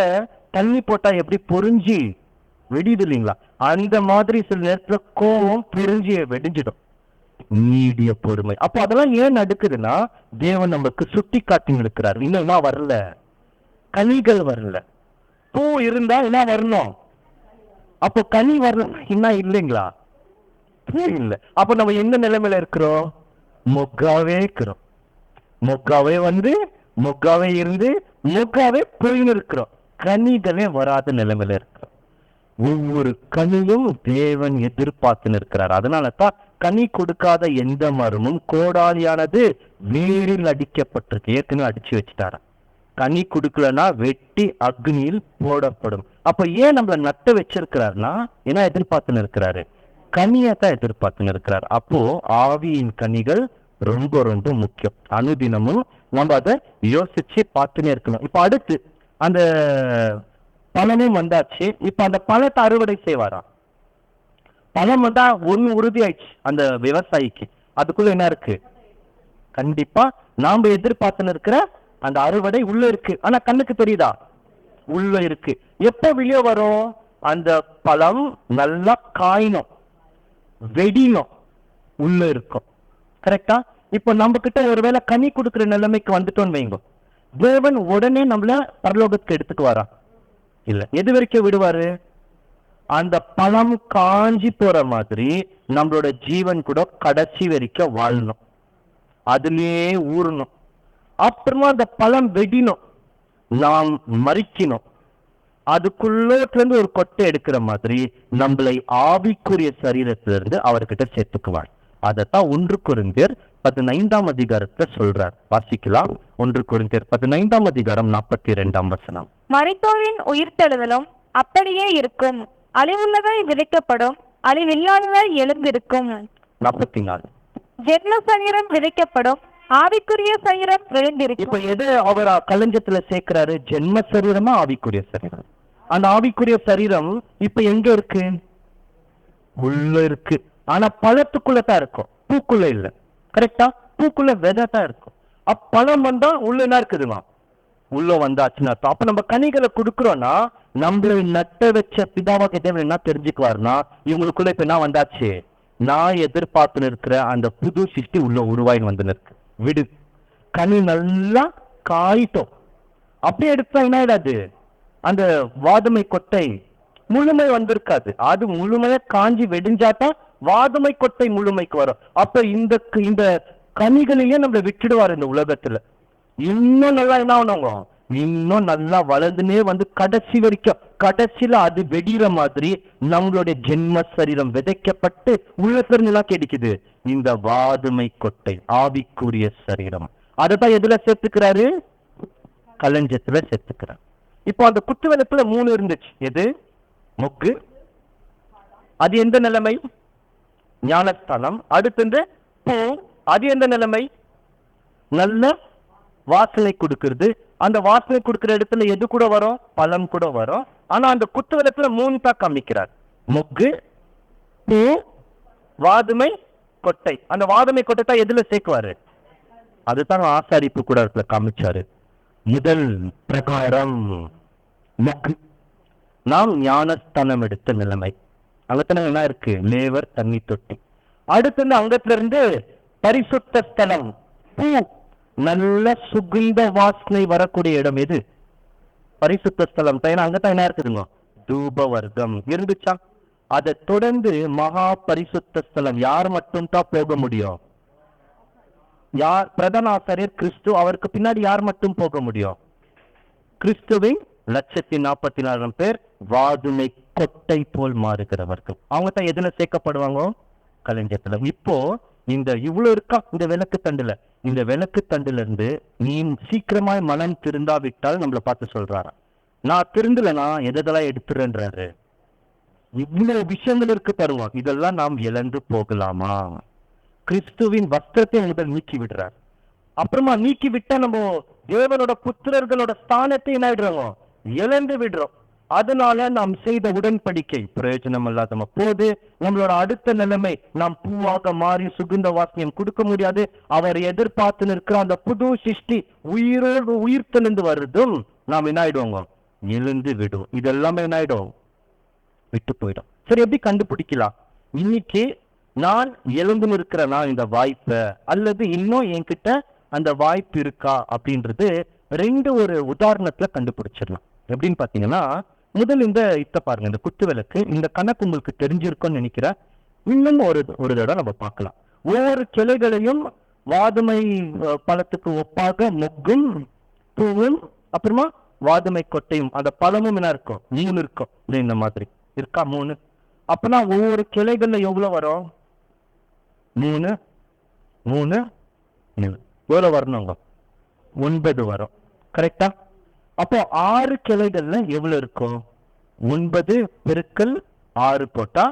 தண்ணி போட்டா எப்படி பொறிஞ்சி வெடியுது இல்லைங்களா, அந்த மாதிரி சில நேரத்துல கோபம் பொறிஞ்சி வெடிஞ்சிடும். நீடிய பொறுமை. அப்போ அதெல்லாம் ஏன் நடக்குதுன்னா, தேவன் நமக்கு சுட்டி காட்டி இருக்கிறார். இன்னும் வரல, கனிகள் வரல. பூ இருந்தா என்ன வரணும்? அப்போ கனி வரல என்ன இல்லைங்களா? பூ இல்லை. அப்ப நம்ம எந்த நிலைமையில இருக்கிறோம்? மொக்காவே இருக்கிறோம். மொக்காவே மொக்காவே இருந்து மொக்காவே போயின்னு இருக்கிறோம். கனிகளே வராத நிலைமையில இருக்கிறோம். ஒவ்வொரு கனியும் தேவன் எதிர்பார்த்து இருக்கிறார். அதனாலதான் கனி கொடுக்காத எந்த மரமும் கோடாலியானது வேரில் அடிக்கப்பட்டிருக்கு. ஏற்கனவே அடிச்சு வச்சுட்டார. கனி கொடுக்கலன்னா வெட்டி அக்னியில் போடப்படும். அப்ப ஏன் நம்மள நட்டு வச்சிருக்கிறாருன்னா, ஏன்னா எதிர்பார்த்துன்னு இருக்கிறாரு, கனியத்தான் எதிர்பார்த்துன்னு இருக்கிறார். அப்போ ஆவியின் கனிகள் ரொம்ப ரொம்ப முக்கியம். அனுதினமும் நம்ம அதை யோசிச்சு பார்த்துனே இருக்கணும். இப்ப அடுத்து அந்த பழமும் வந்தாச்சு. இப்ப அந்த பழத்தை அறுவடை செய்வாராம். பழம் வந்தா ஒண்ணு உறுதி ஆயிடுச்சு அந்த விவசாயிக்கு. அதுக்குள்ள என்ன இருக்கு? கண்டிப்பா நாம எதிர்பார்த்துன்னு இருக்கிற அந்த அறுவடை உள்ள இருக்கு. ஆனா கண்ணுக்கு தெரியுதா? உள்ள இருக்கு. எப்ப வெளியே வரும்? அந்த பழம் நல்லா காயணும், வெடினும் உள்ள இருக்கும். கரெக்டா? இப்ப நம்ம கிட்ட ஒருவேளை கனி கொடுக்கிற நிலைமைக்கு வந்துட்டோம்னு வைங்க, தேவன் உடனே நம்மள பரலோகத்துக்கு எடுத்துட்டு வரா இல்ல. எது வரைக்கும் விடுவாரு? அந்த பழம் காஞ்சி போற மாதிரி நம்மளோட ஜீவன் கூட கடைசி வரைக்கும் வாழணும், அதுலயே ஊறணும். அப்புறமா அந்த பழம் வெடினும், நாம் மறிக்கணும். அதுக்குள்ள ஒரு கொட்டை எடுக்கிற மாதிரி நம்மளை ஆவிக்குரிய சரீரத்திலிருந்து அவர்கிட்ட சேர்த்துக்குவார். அதத்தான் 1 கொரிந்தியர் 15ஆம் அதிகாரத்தை சொல்றார். வாசிக்கலாம். 1 கொரிந்தியர் 15ஆம் அதிகாரம் 42ஆம் வசனம். மரித்தோரின் உயிர்த்தெழுதலும் அப்படியே இருக்கும். அழிவுள்ளவை விதைக்கப்படும், அழிவில்லாதவை எழுந்திருக்கும். 44. ஜென்ம சரீரம் விதைக்கப்படும், ஆவிக்குரிய சரீரம் எழுந்திருக்கும். இப்ப எது அவர் களஞ்சத்துல சேர்க்கிறாரு? ஜென்ம சரீரமா ஆவிக்குரிய சரீரம்? அந்த ஆவிக்குரிய சரீரம் இப்ப எங்க இருக்கு? உள்ள இருக்கு. ஆனா பழத்துக்குள்ளதான் இருக்கும், பூக்குள்ள இல்ல. கரெக்டா? பூக்குள்ள விதைதான் இருக்கும். அப்பழம் வந்தா உள்ள என்ன இருக்குதுமா? உள்ள வந்தாச்சுன்னா அப்ப நம்ம கனிகளை கொடுக்கிறோம்னா நம்மளை நட்ட வச்ச பிதாவாக தேவன் என்ன தெரிஞ்சுக்குவாருன்னா, இவங்களுக்குள்ள இப்ப என்ன வந்தாச்சு, நான் எதிர்பார்த்து இருக்கிற அந்த புது சிருஷ்டி உள்ள உருவாயின் வந்து நிற்கு. விடு, கனி நல்லா காயிட்டோம். அப்படியே எடுத்தா என்ன ஆயிடாது, அந்த வாதுமை கொட்டை முழுமை வந்திருக்காது. அது முழுமையா காஞ்சி வெடிஞ்சாதான் வாதுமை கொட்டை முழுமைக்கு வரும். அப்ப இந்த கனிகளையே நம்மளை விட்டுடுவார் இந்த உலகத்துல. இன்னும் நல்லா என்ன ஆகணுங்க, இன்னும் நல்லா வளர்ந்துனே வந்து கடைசி வரைக்கும், கடைசியில அது வெடிகிற மாதிரி நம்மளுடைய ஜென்ம சரீரம் விதைக்கப்பட்டு உள்ளத்துல நிலா கிடைக்குது இந்த வாதுமை கொட்டை ஆவிக்குரிய சரீரம். அதைத்தான் எதுல சேர்த்துக்கிறாரு, களஞ்சத்துல சேர்த்துக்கிறார். இப்போ அந்த குத்து விளக்குல 3 இருந்துச்சு. எது? மொக்கு. அது எந்த நிலைமை? ஞானஸ்தானம். அடுத்து பூ. அது எந்த நிலைமை? நல்ல வாசனை கொடுக்கிறது. அந்த வாசனை கொடுக்கிற இடத்துல எது கூட வரும்? பழம் கூட வரும். ஆனா அந்த குத்து விளக்குல 3 தான் காமிக்கிறார். மொக்கு, பூ, வாதுமை கொட்டை. அந்த வாதுமை கொட்டை தான் எதுல சேர்க்குவாரு? அதுதான் ஆசாரிப்பு கூட இடத்துல காமிச்சாரு. முதல் பிரகாரம் மொக்கு. நாம் ஞானஸ்தானம் எடுத்த நிலைமை. அங்கத்துல என்ன இருக்கு? லேவர் தண்ணி தொட்டி. அடுத்து அங்கத்துல இருந்து பரிசுத்த ஸ்தலம், பூ, நல்ல சுகந்த வாசனை வரக்கூடிய இடம். எது? பரிசுத்த ஸ்தலம். அங்கதான் என்ன இருக்குதுங்க? தூப வர்க்கம் இருந்துச்சா? அதை தொடர்ந்து மகா பரிசுத்த ஸ்தலம். யார் மட்டும் தான் போக முடியும்? யார்? பிரதான ஆசாரியர் கிறிஸ்து. அவருக்கு பின்னாடி யார் மட்டும் போக முடியும்? கிறிஸ்துவின் 1,40,000 பேர் வாதுமை கொட்டை போல் மாறுகிறவர்கள். அவங்க தான் எதுல சேர்க்கப்படுவாங்க? களஞ்சத்துல. இப்போ இந்த இவ்வளவு இருக்கா இந்த விளக்கு தண்டுல, இந்த விளக்கு தண்டுல இருந்து நீ சீக்கிரமாய் மனம் திருந்தாவிட்டால் நம்மளை பார்த்து சொல்றாரா, நான் திருந்தலனா எதெல்லாம் எடுத்துறேன்றாரு. இவ்வளவு விஷயங்கள் இருக்கு தருவோம். இதெல்லாம் நாம் இழந்து போகலாமா? கிறிஸ்துவின் வஸ்திரத்தை முதல் நீக்கி விடுறார். அப்புறமா நீக்கி விட்டா நம்ம தேவனோட புத்திரர்களோட ஸ்தானத்தை என்ன விடுறோம்? இழந்து விடுறோம். அதனால நாம் செய்த உடன்படிக்கை பிரயோஜனம் இல்லாத போது நம்மளோட அடுத்த நிலைமை, நாம் பூவாக மாறி சுகுந்த வாசனையம் கொடுக்க முடியாது. அவர் எதிர்பார்த்து நிற்கிற அந்த புது சிருஷ்டி உயிர்த்தெழுந்து வருதும் நாம் என்ன ஆயிடுவோங்க? எழுந்து விடும். இதெல்லாமே என்ன ஆயிடும்? விட்டு போயிடும். சரி, எப்படி கண்டுபிடிக்கலாம்? இன்னைக்கு நான் எழுந்து நிற்கிறேனா இந்த வாய்ப்பை, அல்லது இன்னும் என்கிட்ட அந்த வாய்ப்பு இருக்கா அப்படின்றது 2 ஒரு உதாரணத்துல கண்டுபிடிச்சிடலாம். எப்படின்னு பாத்தீங்கன்னா, முதல் இந்த பாருங்க, இந்த குத்து விளக்கு. இந்த கணக்கு உங்களுக்கு தெரிஞ்சிருக்கும்னு நினைக்கிறேன். இன்னும் ஒரு தடவை நம்ம பார்க்கலாம். ஒவ்வொரு கிளைகளையும் வாதுமை பழத்துக்கு ஒப்பாக மொக்கும், பூவும், அப்புறமா வாதுமை கொட்டையும், அந்த பழமும் என்ன இருக்கும்? 3 இருக்கும். இந்த மாதிரி இருக்கா? 3. அப்பனா ஒவ்வொரு கிளைகள்ல எவ்வளவு வரும்? 3 3 எவ்வளவு வரணுங்க? 9 வரும். கரெக்டா? அப்போ 6 கிளைகள்ல எவ்வளவு இருக்கும்? 9 பெருக்கல் 6 போட்டா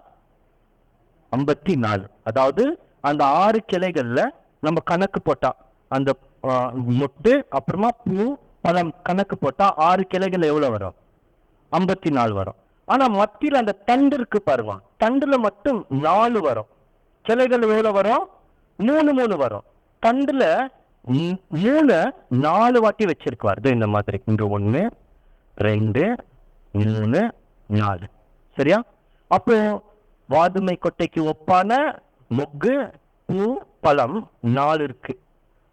54. அதாவது அந்த 6 கிளைகள்ல நம்ம கணக்கு போட்டா, அந்த மொட்டு அப்புறமா பூ பழம் கணக்கு போட்டா 6 கிளைகள் எவ்வளவு வரும்? 54 வரும். ஆனா மத்தியில் அந்த தண்டு இருக்கு பாருங்க, தண்டுல மட்டும் 4 வரும். கிளைகள் எவ்வளவு வரும்? 3 வரும். தண்டுல 4 வாட்டி வச்சிருக்குவாரு இந்த மாதிரி. இங்க 1 2 3 4. சரியா? அப்போ வாதுமை கொட்டைக்கு ஒப்பான மொக்கு, பூ, பழம் 4 இருக்கு.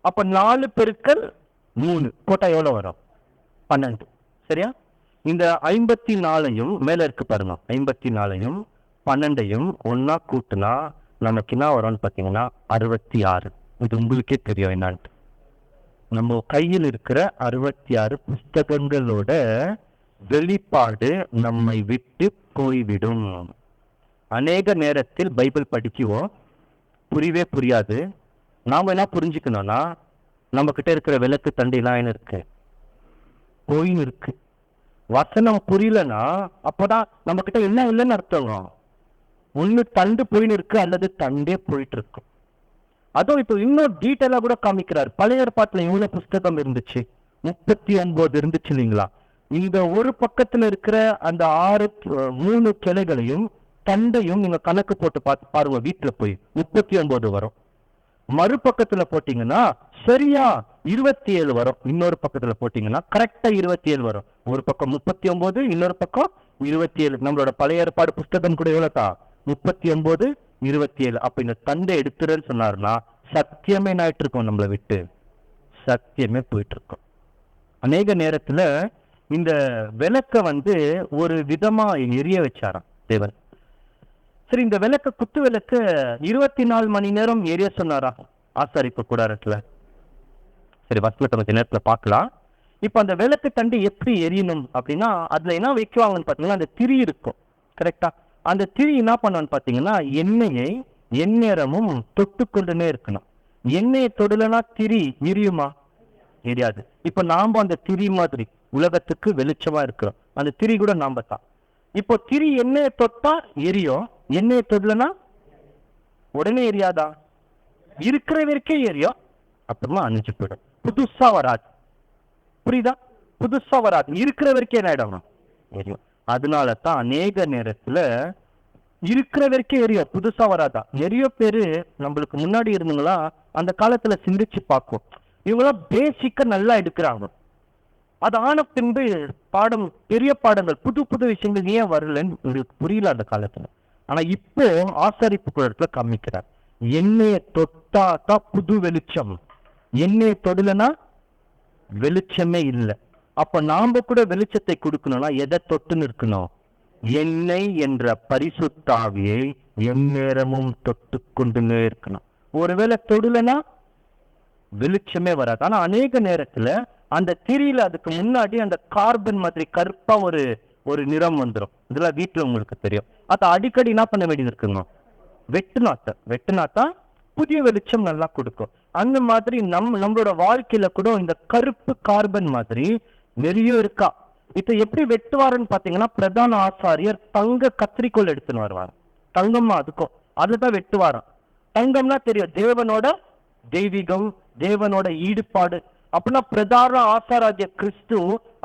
அப்ப 4 பெருக்கல் 3 போட்டா எவ்வளவு வரும்? 12. சரியா? இந்த 54ஐயும் மேல இருக்கு பாருங்க, 54ஐயும் 12ஐயும் ஒன்னா கூட்டுனா நமக்கு என்ன வரும்னு பாத்தீங்கன்னா 66. இது உங்களுக்கே தெரியும் என்னான்ட்டு. நம்ம கையில் இருக்கிற 66 புஸ்தகங்களோட வெளிப்பாடு நம்மை விட்டு போய்விடும். அநேக நேரத்தில் பைபிள் படிக்குவோம், புரியவே புரியாது. நாம என்ன புரிஞ்சுக்கணும்னா, நம்ம கிட்ட இருக்கிற விளக்கு தண்டையெல்லாம் என்ன இருக்கு? போயின்னு இருக்கு. வசனம் புரியலன்னா அப்பதான் நம்ம கிட்ட என்ன இல்லைன்னு அர்த்தம். ஒண்ணு தண்டு போயின்னு இருக்கு, அல்லது தண்டே போயிட்டு இருக்கும். அதுவும் இப்போ இன்னும் டீட்டெயிலா கூட காமிக்கிறார். பழைய ஏற்பாட்டுல எவ்வளவு புஸ்தகம் இருந்துச்சு? 39 இருந்துச்சு இல்லைங்களா? இந்த ஒரு பக்கத்துல இருக்கிற அந்த 3 கிளைகளையும் தண்டையும் நீங்க கணக்கு போட்டு பார்த்து பாருங்க, வீட்டுல போய் 39 வரும். மறுபக்கத்துல போட்டீங்கன்னா சரியா 27 வரும். இன்னொரு பக்கத்துல போட்டீங்கன்னா கரெக்டா 27 வரும். ஒரு பக்கம் 39, இன்னொரு பக்கம் 27. நம்மளோட பழைய ஏற்பாடு புஸ்தகம் கூட எவ்வளவுக்கா? 39, 27. அப்ப இந்த தந்தை எடுத்துறேன்னு சொன்னாருன்னா சத்தியமே நாயிட்டு இருக்கோம், நம்மளை விட்டு சத்தியமே போயிட்டு இருக்கோம். அநேக நேரத்துல இந்த விளக்க ஒரு விதமா எரிய வச்சாராம் தேவன். சரி, இந்த விளக்க குத்து விளக்க 24 மணி நேரம் எரிய சொன்னாரா ஆசாரிப்பு கூடாரத்துல? சரி, வசனத்தை கொஞ்ச நேரத்துல பார்க்கலாம். இப்ப அந்த விளக்கு தண்டு எப்படி எரியணும் அப்படின்னா, அதுல என்ன வைக்குவாங்கன்னு பாத்தீங்கன்னா அந்த திரி இருக்கும். கரெக்டா? அந்த திரி என்ன பண்ணுவான்னு பாத்தீங்கன்னா எண்ணெயை எந்நேரமும் தொட்டு கொண்டுனே இருக்கணும். எண்ணெயை தொடலனா திரி எரியுமா? எரியாது. இப்ப நாம அந்த திரி மாதிரி உலகத்துக்கு வெளிச்சமா இருக்கிறோம். அந்த திரி கூட நாம தான். இப்போ திரி எண்ணெயை தொட்டா எரியும், எண்ணெயை தொடலனா உடனே எரியாதா? இருக்கிற வரைக்கும் எரியும், அப்புறமா அணிஞ்சு போயிடும். புதுசா வராது. புரியுதா? புதுசா வராது, இருக்கிற வரைக்கும் என்ன ஆயிடும்? எரியும். அதனாலதான் அநேக நேரத்துல இருக்கிற வரைக்கும் எரியும், புதுசா வராதா? நிறைய பேரு நம்மளுக்கு முன்னாடி இருந்தவங்களா அந்த காலத்துல சிந்திச்சு பார்க்கும், இவங்களாம் பேசிக்க நல்லா எடுக்கிறாங்க. அது ஆன பின்பு பாடம், பெரிய பாடங்கள், புது புது விஷயங்கள் ஏன் வரலன்னு உங்களுக்கு புரியல அந்த காலத்துல. ஆனா இப்போ ஆசாரிப்பு கூடத்துல காமிக்கிறார், எண்ணெயை தொட்டாக்கா புது வெளிச்சம், எண்ணெயை தொடலனா வெளிச்சமே இல்லை. அப்ப நாம கூட வெளிச்சத்தை கொடுக்கணும்னா எதை தொட்டுன்னு இருக்கணும்? எண்ணெய் என்ற பரிசுத்தாவியை எந்நேரமும் தொட்டு கொண்டுனே இருக்கணும். ஒருவேளை தொடலனா வெளிச்சமே வராது. ஆனா அநேக நேரத்துல அந்த திரியில அதுக்கு முன்னாடி அந்த கார்பன் மாதிரி கருப்பா ஒரு நிறம் வந்துடும். இதெல்லாம் வீட்டுல உங்களுக்கு தெரியும். அதை அடிக்கடி என்ன பண்ண வேண்டியது இருக்குங்க? வெட்டுனாத்தான் புதிய வெளிச்சம் நல்லா கொடுக்கும். அந்த மாதிரி நம்மளோட வாழ்க்கையில கூட இந்த கருப்பு கார்பன் மாதிரி நிறைய இருக்கா. இதை எப்படி வெட்டுவாருன்னு பாத்தீங்கன்னா, பிரதான ஆசாரியர் தங்க கத்திரிக்கோள் எடுத்துன்னு வருவார். தங்கம்மா அதுக்கும் அதுதான் வெட்டுவாராம். தங்கம்னா தெரியும், தேவனோட தெய்வீகம், தேவனோட ஈடுபாடு. அப்படின்னா பிரதான ஆசாராஜ்ய கிறிஸ்து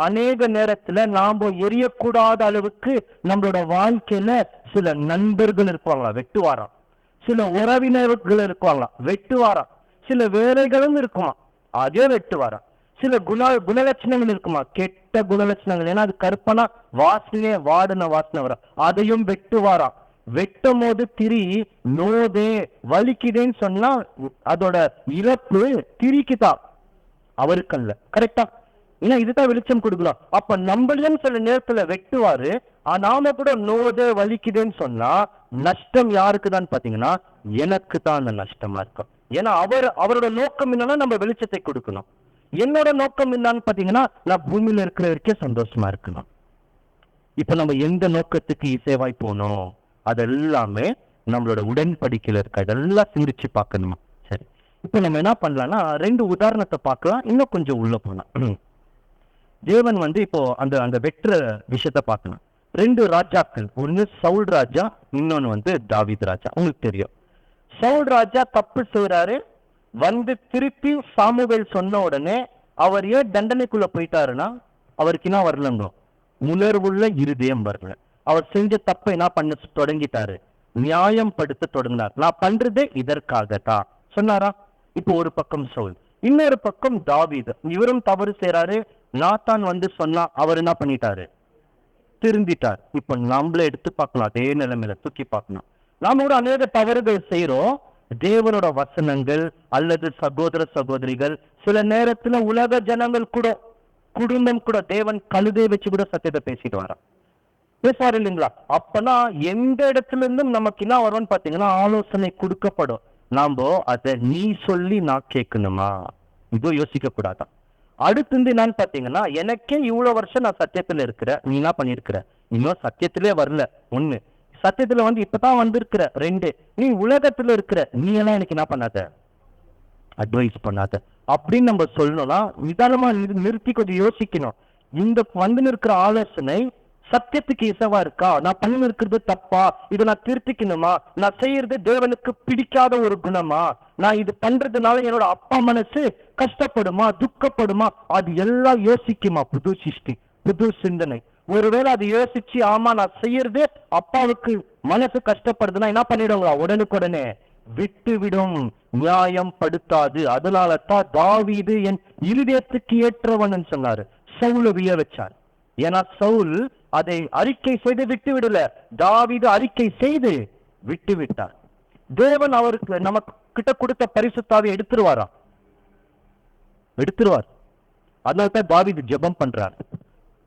அநேக நேரத்துல நாம எரியக்கூடாத அளவுக்கு நம்மளோட வாழ்க்கையில சில நண்பர்கள் இருப்பாங்களா, வெட்டுவாராம். சில உறவினர்கள் இருப்பாங்களா, வெட்டுவாராம். சில வேலைகளும் இருக்குமா, அதே வெட்டுவாராம். சில குணலட்சணங்கள் இருக்குமா, கெட்ட குணலட்சணங்கள், ஏன்னா அது கற்பனா வாசனையே வாடின வாசனை வரும், அதையும் வெட்டுவாராம். வெட்டும் போது திரி நோதே வலிக்குதேன்னு சொன்னா அதோட இழப்பு திரிக்குதான், அவருக்கல்ல. கரெக்டா? ஏன்னா இதுதான் வெளிச்சம் கொடுக்கலாம். அப்ப நம்மளையும் சில நேரத்துல வெட்டுவாரு, நாம கூட நோதே வலிக்குதுன்னு சொன்னா நஷ்டம் யாருக்குதான் பாத்தீங்கன்னா எனக்கு தான் அந்த நஷ்டமா இருக்கும். ஏன்னா அவரோட நோக்கம் என்னன்னா நம்ம வெளிச்சத்தை கொடுக்கணும். என்னோட நோக்கம் என்னன்னு பாத்தீங்கன்னா நான் பூமியில இருக்கிற வரைக்கும் சந்தோஷமா இருக்கணும். இப்ப நம்ம எந்த நோக்கத்துக்கு இசைவாய் போனோம் அதெல்லாமே நம்மளோட உடன்படிக்கையில இருக்க, இதெல்லாம் சிந்திச்சு பார்க்கணுமா? சரி, இப்ப நம்ம என்ன பண்ணலாம்னா 2 உதாரணத்தை பார்க்கலாம். இன்னும் கொஞ்சம் உள்ள போனா தேவன் இப்போ அந்த வெற்ற விஷயத்த பார்க்கணும். 2 ராஜாக்கள், ஒன்னு சவுல் ராஜா, இன்னொன்னு தாவீது ராஜா. உங்களுக்கு தெரியும், சவுல் ராஜா தப்பு செய்றாரு, திருப்பி சாமுவேல் சொன்ன உடனே அவர் ஏன் தண்டனைக்குள்ள போயிட்டாருன்னா அவருக்கு என்ன வரலங்க, உணர்வுள்ள இருதயம் வரல. அவர் செஞ்ச தப்பை என்ன பண்ண தொடங்கிட்டாரு, நியாயம் படுத்த தொடங்கினார். நான் பண்றதே இதற்காகத்தான் சொன்னாரா? இப்போ ஒரு பக்கம் சவுல், இன்னொரு பக்கம் தாவீது. இவரும் தவறு செய்யறாரு. நாத்தான் சொன்னா அவர் என்ன பண்ணிட்டாரு, திருந்திட்டார். இப்ப நம்மள எடுத்து பார்க்கலாம், அதே நிலைமையில தூக்கி பார்க்கணும். நாம கூட அநேக தவறுகள் செய்யறோம். தேவனோட வசனங்கள் அல்லது சகோதர சகோதரிகள், சில நேரத்துல உலக ஜனங்கள் கூட, குடும்பம் கூட, தேவன் கழுதை வச்சு கூட சத்தியத்தை பேசிட்டு வர பேசுவார் இல்லைங்களா? அப்பனா எந்த இடத்துல இருந்தும் நமக்கு என்ன வரும்னு பாத்தீங்கன்னா ஆலோசனை கொடுக்கப்படும். நாம அதை நீ சொல்லி நான் கேட்கணுமா, இதோ யோசிக்க கூடாதான். அடுத்து என்னன்னு பாத்தீங்கன்னா, எனக்கே இவ்வளவு வருஷம் நான் சத்தியத்துல இருக்கிறேன், நீ என்ன பண்ணிருக்கிற, இன்னும் சத்தியத்திலே வரல. ஒண்ணு, சத்தியத்துல இப்பதான் வந்திருக்கிற. 2, நீ உலகத்துல இருக்கிற, நீ எல்லாம் எனக்கு என்ன பண்ணாத, அட்வைஸ் பண்ணாத அப்படின்னு நம்ம சொல்லணும்னா நிதானமா நிறுத்தி கொஞ்சம் யோசிக்கணும். இந்த இருக்கிற ஆலோசனை சத்தியத்துக்கு இசைவா இருக்கா, நான் பண்ணி இருக்கிறது தப்பா, இதை நான் திருத்திக்கணுமா, நான் செய்யறது தேவனுக்கு பிடிக்காத ஒரு குணமா, நான் இது பண்றதுனால என்னோட அப்பா மனசு கஷ்டப்படுமா, துக்கப்படுமா, அது எல்லாம் யோசிக்குமா புது சிருஷ்டி, புது சிந்தனை. ஒருவேளை அது யோசிச்சு ஆமா நான் செய்யறது அப்பாவுக்கு மனசு கஷ்டப்படுதுன்னா என்ன பண்ணிடுவாங்களா, உடனுக்குடனே விட்டுவிடும், நியாயம் படுத்தாது. அதனால தான் தாவீது என் இருதயத்துக்கு ஏற்றவன் சொன்னாரு. சவுல விய வச்சார். ஏன்னா சவுல் அதை அறிக்கை செய்து விட்டு விடல, தாவீது அறிக்கை செய்து விட்டு விட்டார். தேவன் அவருக்கு நமக்கு கிட்ட கொடுத்த பரிசுத்தாவை எடுத்துருவாரா? எடுத்துருவார். அதனால்தான் தாவீது ஜெபம் பண்றார்.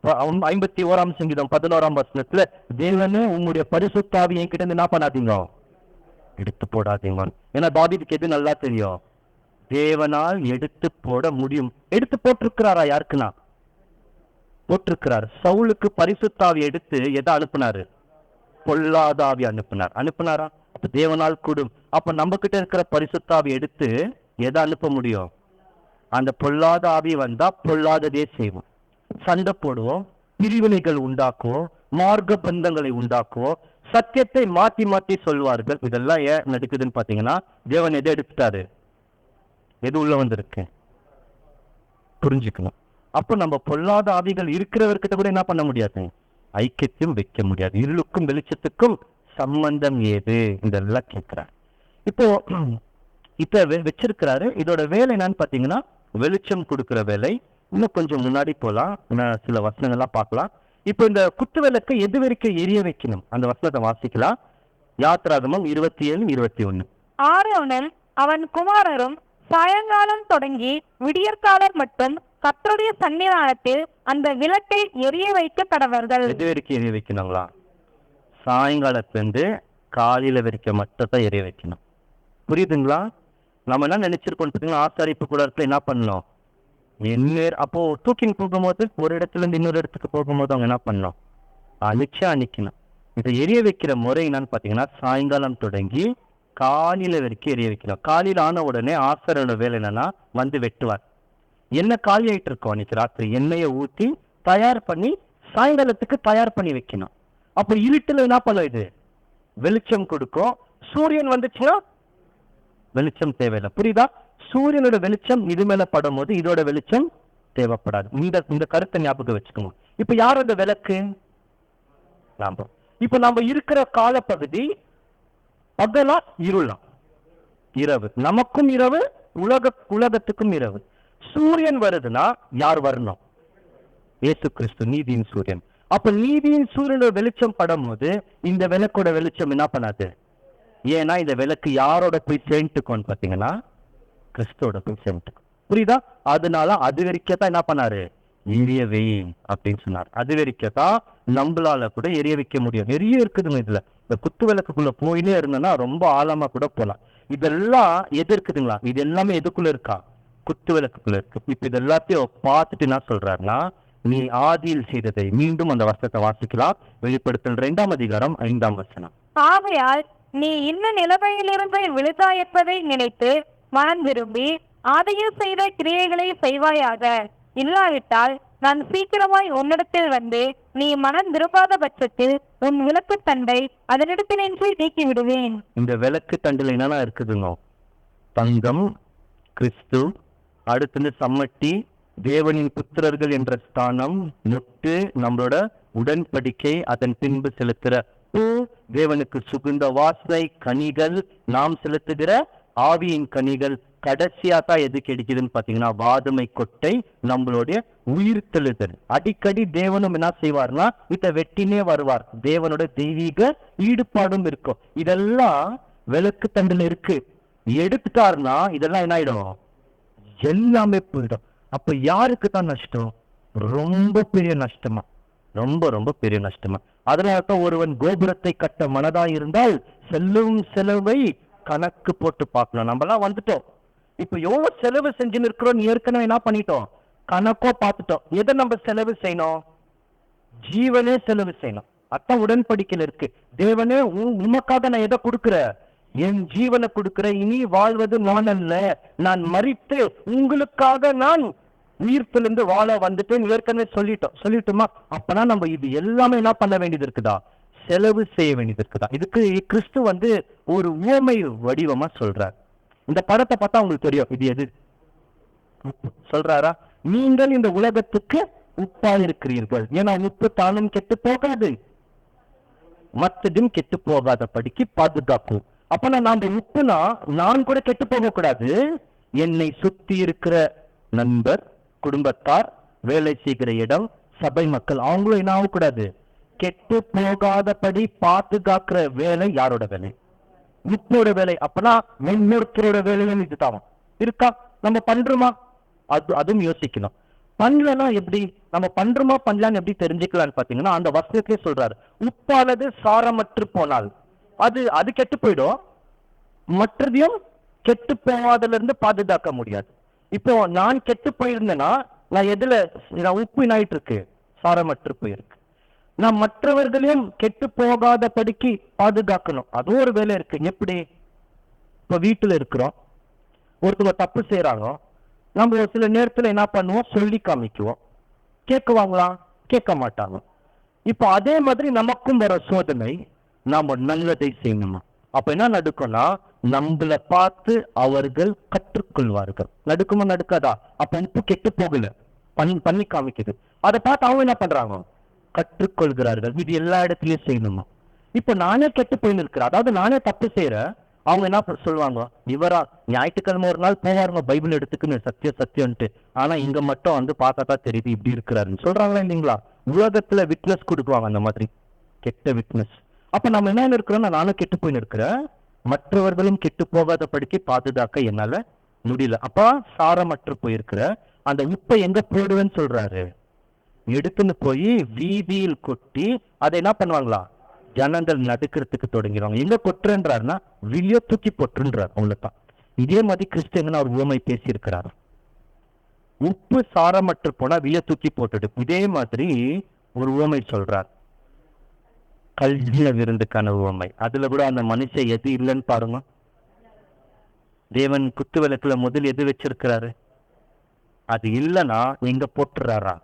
51ஆம் சங்கீதம் 11ஆம் வசனத்துல, தேவனே உங்களுடைய பரிசுத்தாவி என்கிட்ட இருந்து என்ன பண்ணாதீங்க, எடுத்து போடாதீங்க. ஏன்னா தாவீதுக்கு எது நல்லா தெரியும், தேவனால் எடுத்து போட முடியும். எடுத்து போட்டிருக்கிறாரா? யாருக்குன்னா போட்டிருக்கிறார். சவுலுக்கு பரிசுத்தாவி எடுத்து எதை அனுப்புனாரு? பொல்லாதாவி அனுப்புனாரா? அப்ப தேவனால் கூடும். அப்ப நம்ம கிட்ட இருக்கிற பரிசுத்தாவி எடுத்து எதை அனுப்ப முடியும்? அந்த பொல்லாத ஆவி வந்தா பொல்லாததே செய்வோம். சண்டை போடுவோம், பிரிவினைகள் உண்டாக்குவோம், மார்க்க பந்தங்களை உண்டாக்குவோம், சத்தியத்தை மாத்தி மாத்தி சொல்வார்கள். இதெல்லாம் ஏன் நடக்குதுன்னு பாத்தீங்கன்னா, தேவன் எதை எடுத்துட்டாரு, எது உள்ள வந்திருக்கு புரிஞ்சுக்கணும். அப்ப நம்ம பொல்லாத ஆவிகள் இருக்கிறவர்கிட்ட கூட என்ன பண்ண முடியாது, ஐக்கியத்தையும் வைக்க முடியாது. இருளுக்கும் வெளிச்சத்துக்கும் சம்பந்தம் ஏது? இதெல்லாம் கேட்கிறார். இப்போ இப்ப வச்சிருக்கிறாரு. இதோட வேலை என்னன்னு பாத்தீங்கன்னா, வெளிச்சம் கொடுக்கிற வேலை. இன்னும் கொஞ்சம் முன்னாடி போலாம், சில வசனங்கள்லாம் பார்க்கலாம். இப்போ இந்த குத்து விளக்கை எது வரைக்கும் எரிய வைக்கணும், அந்த வசனத்தை வாசிக்கலாம். யாத்ராகமம் 27:21. ஆரோனும் அவன் குமாரரும் சாயங்காலம் தொடங்கி விடியற்காலம் மட்டும் கர்த்தருடைய சன்னிதானத்தில் அந்த விளக்கை எரிய வைக்க கடவர்கள். எது வரைக்கும் எரிய வைக்கணுங்களா? சாயங்காலத்திலிருந்து காலையில வரைக்கும் மட்டும் தான் எரிய வைக்கணும். புரியுதுங்களா? நம்ம என்ன நினைச்சிருக்கோம் பார்த்தீங்கன்னா, ஆசாரிப்பு கூடத்துல என்ன பண்ணணும், அப்போ தூக்கின்னு போகும்போது ஒரு இடத்துல இருந்து இன்னொரு இடத்துக்கு போகும்போது அவங்க என்ன பண்ணணும், அணிக்கணும். இதை எரிய வைக்கிற முறை என்னன்னு பாத்தீங்கன்னா, சாயங்காலம் தொடங்கி காலையில வரைக்கும் எரிய வைக்கணும். காலையில ஆன உடனே ஆசாரோட வேலை என்னன்னா, வந்து வெட்டுவார். என்ன காலி ஆயிட்டு இருக்கோம் அன்னைக்கு ராத்திரி, எண்ணெயை ஊத்தி தயார் பண்ணி சாயங்காலத்துக்கு தயார் பண்ணி வைக்கணும். அப்போ இருட்டுல என்ன பண்ணும், இது வெளிச்சம் கொடுக்கும். சூரியன் வந்துச்சுன்னா வெளிச்சம் தேவையில்லை. புரியுதா? சூரியனோட வெளிச்சம் இது மேல படும் போது இதோட வெளிச்சம் தேவைப்படாது. இந்த கருத்தை ஞாபகம் வச்சுக்கணும். இப்ப யார் அந்த விளக்கு? நாம. இப்ப நம்ம இருக்கிற காலப்பகுதி பகலா இருளா? இரவு. நமக்கும் இரவு, உலகத்துக்கும் இரவு. சூரியன் வருதுன்னா யார் வரணும்? இயேசு கிறிஸ்து, நீதியின் சூரியன். அப்ப நீதியின் சூரியனோட வெளிச்சம் படும் போது இந்த விளக்கோட வெளிச்சம் என்ன பண்ணாது. ஏன்னா இந்த விளக்கு யாரோட போய் சேர்ந்துக்கோன்னு பாத்தீங்கன்னா, கிறிஸ்துவோட போய் சேர்ந்துக்கும். புரியுதா? அதனால அது வரைக்கத்தான் என்ன பண்ணாரு, எரியவை அப்படின்னு சொன்னார். அது வரைக்கத்தான் நம்மளால கூட எரிய வைக்க முடியும். நிறைய இருக்குதுங்க இதுல. இந்த குத்து விளக்குக்குள்ள போயினே இருந்தோம்னா ரொம்ப ஆழமா கூட போலாம். இதெல்லாம் எது இருக்குதுங்களா? இது எல்லாமே எதுக்குள்ள இருக்கா? குத்து விளக்குக்குள்ள இருக்கு. இப்ப இது எல்லாத்தையும் பார்த்துட்டு என்ன சொல்றாருன்னா, நீ ஆதியில் செய்ததை, மீண்டும் அந்த வசனத்தை வாசிக்கலாம். வெளிப்படுத்தல் 2ஆம் அதிகாரம் 5ஆம் வசனம். ஆகையால் நீ இன்ன நிலைமையிலிருந்து விழுதாய் என்பதை நினைத்து மனம் விரும்பி ஆதியில் செய்த கிரியைகளை செய்வாயாக. இல்லாவிட்டால் நான் சீக்கிரமாய் உன்னிடத்தில் வந்து நீ மனம் விரும்பாத பட்சத்தில் உன் விளக்கு தண்டை அதனிடத்தினின்று நீக்கி விடுவேன். இந்த விளக்கு தண்டில் என்னன்னா இருக்குதுங்க, தங்கம், கிறிஸ்து, அடுத்து சம்மட்டி, தேவனின் புத்திரர்கள் என்ற ஸ்தானம், நொட்டு, நம்மளோட உடன்படிக்கை, அதன் பின்பு செலுத்துற பூ, தேவனுக்கு சுகுந்த வாசனை, கனிகள், நாம் செலுத்துகிற ஆவியின் கனிகள். கடைசியா தான் எது கிடைக்குதுன்னு பாத்தீங்கன்னா, வாதுமை கொட்டை, நம்மளுடைய உயிர் தெழுதல். அடிக்கடி தேவனும் என்ன செய்வார்னா, இத வெட்டினே வருவார். தேவனோட தெய்வீக ஈடுபாடும் இருக்கும். இதெல்லாம் விளக்கு தண்டுல இருக்கு. எடுத்துட்டாருன்னா இதெல்லாம் என்ன ஆயிடும், எல்லாமே போயிடும். அப்ப யாருக்கு தான் நஷ்டம்? ரொம்ப பெரிய நஷ்டமா, ரொம்ப ரொம்ப பெரிய நஷ்டமா. அதனால்தான் ஒருவன் கோபுரத்தை கட்ட மனதா இருந்தால் செல்லும் செலவை கணக்கு போட்டு பார்க்கணும். நம்மளாம் வந்துட்டோம், இப்ப எவ்வளவு செலவு செஞ்சுன்னு இருக்கிறோம், ஏற்கனவே என்ன பண்ணிட்டோம், கணக்கோ பார்த்துட்டோம். எதை நம்ம செலவு செய்யணும்? ஜீவனே செலவு செய்யணும். அத்தான் உடன்படிக்கையில இருக்கு. தேவனே உமக்காக நான் எதை கொடுக்கிற, என் ஜீவனை கொடுக்கிற. இனி வாழ்வது நான் அல்ல, நான் மரித்து உங்களுக்காக நான் உயிர்ப்பிலிருந்து வாழ வந்துட்டு ஏற்கனவே சொல்லிட்டோமா? அப்பனா நம்ம இது எல்லாமே என்ன பண்ண வேண்டியது இருக்குதா, செலவு செய்ய வேண்டியது இருக்குதா. இதுக்கு கிறிஸ்து ஒரு உவமை வடிவமா சொல்றார். இந்த படத்தை பார்த்தா உங்களுக்கு தெரியும் இது எது சொல்றாரா. நீங்கள் இந்த உலகத்துக்கு உப்பா இருக்கிறீர்கள். ஏன்னா உப்பு தானும் கெட்டு போகாது, மற்றதும் கெட்டு போகாத படிக்கு பாதுகாக்கும். அப்ப நான் உப்புனா நான் கூட கெட்டு போக கூடாது, என்னை சுத்தி இருக்கிற நண்பர், குடும்பத்தார், வேலை செய்கிற இடம், சபை மக்கள் அவங்களும் என்ன ஆகக்கூடாது, கெட்டு போகாதபடி பாதுகாக்கிற வேலை யாரோட வேலை? உப்போட வேலை. அப்பனா இன்னொருத்தரோட வேலைகள் இதுதான் இருக்கா? நம்ம பண்றோமா? அதுவும் யோசிக்கணும். பண்ணலன்னா எப்படி? நம்ம பண்றோமா பண்ணலான்னு எப்படி தெரிஞ்சுக்கலான்னு பாத்தீங்கன்னா, அந்த வசனத்திலே சொல்றாரு, உப்பானது சாரமற்று போனால் அது கெட்டு போயிடும், மற்றதையும் கெட்டு போகாதல இருந்து பாதுகாக்க முடியாது. இப்போ நான் கெட்டு போயிருந்தேன்னா நான் எதுல, உப்பு ஆயிட்டு இருக்கு, சாரமற்று போயிருக்கு. நான் மற்றவர்களையும் கெட்டு போகாதபடிக்கு பாதுகாக்கணும், அது ஒரு வேலை இருக்கு. எப்படி? இப்ப வீட்டுல இருக்கிறோம், ஒருத்தவங்க தப்பு செய்யறாங்க, நம்ம ஒரு சில நேரத்துல என்ன பண்ணுவோம், சொல்லி காமிக்குவோம். கேட்குவாங்களா? கேட்க மாட்டாங்க. இப்போ அதே மாதிரி நமக்கும் வர சோதனை, நாம நல்லதை செய்யணுமா? அப்ப என்ன நடக்கும்னா, நம்மளை பார்த்து அவர்கள் கற்றுக்கொள்வார்கள். நடக்குமா நடக்காதா? அப்ப உப்பு கெட்டு போகல, பண்ணி காமிக்குது, அதை பார்த்து அவங்க என்ன பண்றாங்க, கற்றுக்கொள்கிறார்கள். இது எல்லா இடத்துலயும் செய்யணுமா? இப்ப நானே கெட்டு போயின்னு இருக்கிறேன், அதாவது நானே தப்பு செய்யறேன், அவங்க என்ன சொல்லுவாங்க, இவரா ஞாயிற்றுக்கிழமை ஒரு நாள் போவாருங்க பைபிள் எடுத்துக்குன்னு சத்தியம்ட்டு, ஆனா இங்க மட்டும் வந்து பார்த்தா தான் தெரியுது இப்படி இருக்கிறாருன்னு சொல்றாங்களா இல்லைங்களா? உலகத்துல விட்னஸ் கொடுக்குவாங்க அந்த மாதிரி, கெட்ட விட்னஸ். அப்ப நம்ம என்ன இருக்கிறோம்னா, நானும் கெட்டு போயின்னு இருக்கிறேன், மற்றவர்களும் கெட்டு போகாத படிக்க பாதுகாக்க என்னால முடியல. அப்ப சாரமற்று போயிருக்கிற அந்த உப்பை எங்க போடுவேன்னு சொல்றாரு, எடுத்துன்னு போய் வீதியில் கொட்டி அதை என்ன பண்ணுவாங்களா, ஜனங்கள் நடுக்கிறதுக்கு தொடங்கிடுவாங்க. எங்க கொட்டுறன்றாருன்னா வெளியே தூக்கி போட்டுன்றார், அவ்வளவுதான். இதே மாதிரி கிறிஸ்து அவர் உவமை பேசி இருக்கிறார், உப்பு சாரமற்று போனா வெளியே தூக்கி போட்டுடு. இதே மாதிரி ஒரு உவமை சொல்றார், கல்விய விருந்துக்கான உவமை. அதுல கூட அந்த மனுஷன் எது இல்லைன்னு பாருங்க. தேவன் குத்து விளக்குல முதல் எது வச்சிருக்கிறாரு, அது இல்லைன்னா எங்க போட்டுறாரா,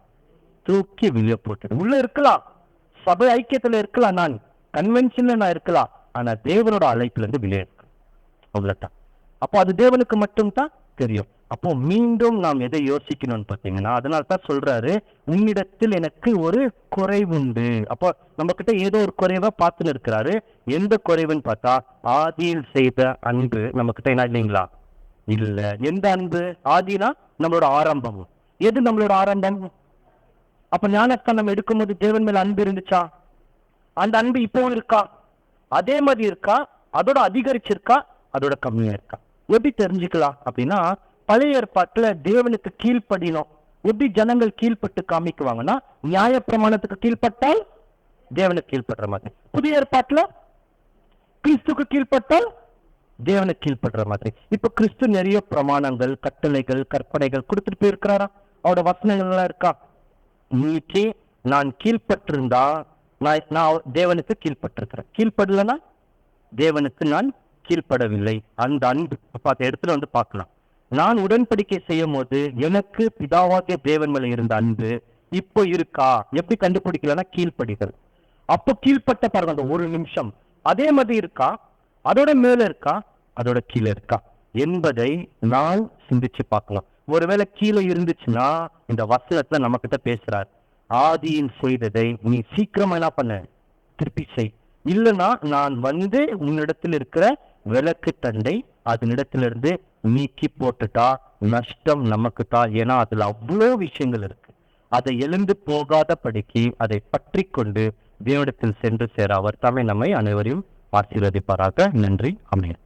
தூக்கி வெளியே போட்டுடு. உள்ள இருக்கலாம், சபை ஐக்கியத்துல இருக்கலாம், நான் கன்வென்ஷன்ல நான் இருக்கலாம், ஆனா தேவனோட அழைப்புல இருந்து வெளியே இருக்கு, அவ்வளவுதான். அப்போ அது தேவனுக்கு மட்டும் தான் தெரியும். அப்போ மீண்டும் நாம் எதை யோசிக்கணும்னு பாத்தீங்கன்னா, அதனால தான் சொல்றாரு, உன்னிடத்தில் எனக்கு ஒரு குறைவுண்டு. அப்போ நம்ம கிட்ட ஏதோ ஒரு குறைவா பார்த்துன்னு இருக்கிறாரு. எந்த குறைவுன்னு பார்த்தா, ஆதியில் செய்த அன்பு நம்ம கிட்ட என்ன இல்லைங்களா, இல்ல. எந்த அன்பு? ஆதினா நம்மளோட ஆரம்பம். எது நம்மளோட ஆரம்பம்? அப்ப ஞானஸ்தானம் எடுக்கும்போது தேவன் மேல அன்பு இருந்துச்சா? அந்த அன்பு இப்போ இருக்கா? அதே மாதிரி இருக்கா? அதோட அதிகரிச்சிருக்கா? அதோட கம்மியா இருக்கா? எப்படி தெரிஞ்சுக்கலாம் அப்படின்னா, பழைய ஏற்பாட்டுல தேவனுக்கு கீழ்ப்படினோம். எப்படி ஜனங்கள் கீழ்பட்டு காமிக்குவாங்கன்னா, நியாய பிரமாணத்துக்கு கீழ்பட்டால் தேவனுக்கு கீழ்படுற மாதிரி. புதிய ஏற்பாட்டுல கிறிஸ்துக்கு கீழ்பட்டால் தேவனுக்கு கீழ்படுற மாதிரி. இப்ப கிறிஸ்து நிறைய பிரமாணங்கள், கட்டளைகள், கற்பனைகள் கொடுத்துட்டு போயிருக்கிறாரா? அவரோட வசனங்கள் எல்லாம் இருக்கா? இன்னைக்கு நான் கீழ்பட்டிருந்தா நான் தேவனுக்கு கீழ்பட்டிருக்கிறேன், கீழ்படலன்னா தேவனுக்கு நான் கீழ்படவில்லை. அந்த அன்பு பார்த்த இடத்துல வந்து பார்க்கலாம். நான் உடன்படிக்கை செய்யும் போது எனக்கு பிதாவாகிய தேவன் மேல இருந்த அன்பு இப்போ இருக்கா? எப்படி கண்டுபிடிக்கலன்னா கீழ்படிகள். அப்போ கீழ்பட்ட பாருங்க, அந்த ஒரு நிமிஷம் அதே மாதிரி இருக்கா, அதோட மேல இருக்கா, அதோட கீழே இருக்கா என்பதை நான் சிந்திச்சு பார்க்கலாம். ஒருவேளை கீழே இருந்துச்சுன்னா இந்த வசனத்துல நம்ம கிட்ட பேசுறார், ஆதியின் செய்ததை நீ சீக்கிரமா என்ன பண்ண, திருப்பி செய். இல்லைன்னா நான் வந்து உன்னிடத்தில் இருக்கிற விளக்கு தண்டை அதனிடத்திலிருந்து நீக்கி போட்டுட்டா நஷ்டம் நமக்கு தான். ஏன்னா அதுல அவ்வளவு விஷயங்கள் இருக்கு. அதை எழுந்து போகாத படிக்கு அதை பற்றி கொண்டு தேவனிடத்தில் சென்று சேர அவர் தாமே நம்மை அனைவரையும் ஆசீர்வதிப்பாராக. நன்றி. ஆமென்.